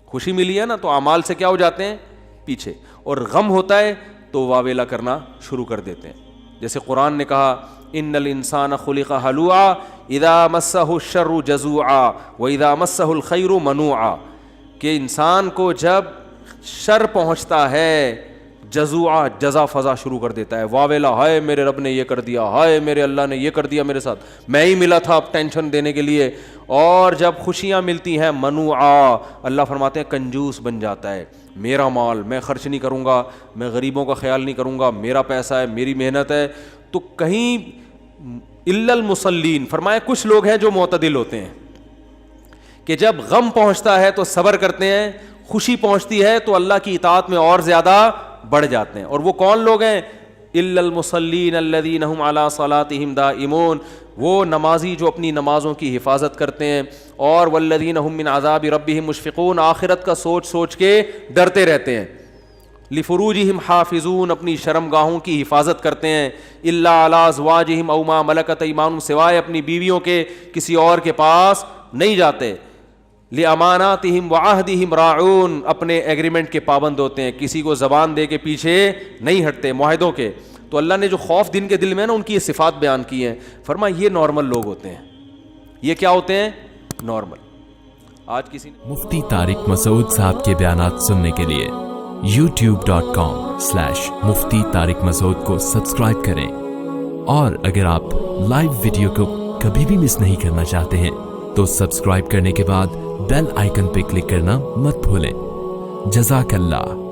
خوشی ملی ہے نا تو اعمال سے کیا ہو جاتے ہیں؟ پیچھے. اور غم ہوتا ہے تو واویلا کرنا شروع کر دیتے ہیں. جیسے قرآن نے کہا ان الانسان خلق ہلوعا اذا مسہ الشر جزوعا واذا مسہ الخیر منوعا, کہ انسان کو جب شر پہنچتا ہے جزوعا, جزا فضا شروع کر دیتا ہے, واویلا, ہائے میرے رب نے یہ کر دیا, ہائے میرے اللہ نے یہ کر دیا میرے ساتھ, میں ہی ملا تھا اب ٹینشن دینے کے لیے. اور جب خوشیاں ملتی ہیں منوعا, اللہ فرماتے ہیں کنجوس بن جاتا ہے, میرا مال میں خرچ نہیں کروں گا, میں غریبوں کا خیال نہیں کروں گا, میرا پیسہ ہے, میری محنت ہے. تو کہیں الا المصلین فرمایا کچھ لوگ ہیں جو معتدل ہوتے ہیں کہ جب غم پہنچتا ہے تو صبر کرتے ہیں, خوشی پہنچتی ہے تو اللہ کی اطاعت میں اور زیادہ بڑھ جاتے ہیں. اور وہ کون لوگ ہیں؟ الا المصلین الذین هم علی صلاتهم دائمون, وہ نمازی جو اپنی نمازوں کی حفاظت کرتے ہیں. اور والذین هم من عذاب ربهم مشفقون, آخرت کا سوچ سوچ کے ڈرتے رہتے ہیں. لفروجہم حافظون, اپنی شرمگاہوں کی حفاظت کرتے ہیں. الا علی ازواجہم او ما ملکت ایمانہم, سوائے اپنی بیویوں کے کسی اور کے پاس نہیں جاتے. لاماناتہم وعہدہم راعون, اپنے ایگریمنٹ کے پابند ہوتے ہیں, کسی کو زبان دے کے پیچھے نہیں ہٹتے معاہدوں کے. تو اللہ نے جو خوف دن کے دل میں نا ان کی یہ صفات بیان کی ہیں, فرما یہ نارمل لوگ ہوتے ہیں. یہ کیا ہوتے ہیں؟ نارمل. آج کسی نے مفتی طارق مسعود صاحب کے بیانات سننے کے لیے youtube.com/مفتی طارق مسعود کو سبسکرائب کریں. اور اگر آپ لائیو ویڈیو کو کبھی بھی مس نہیں کرنا چاہتے ہیں تو سبسکرائب کرنے کے بعد بیل آئیکن پہ کلک کرنا مت بھولیں. جزاک اللہ.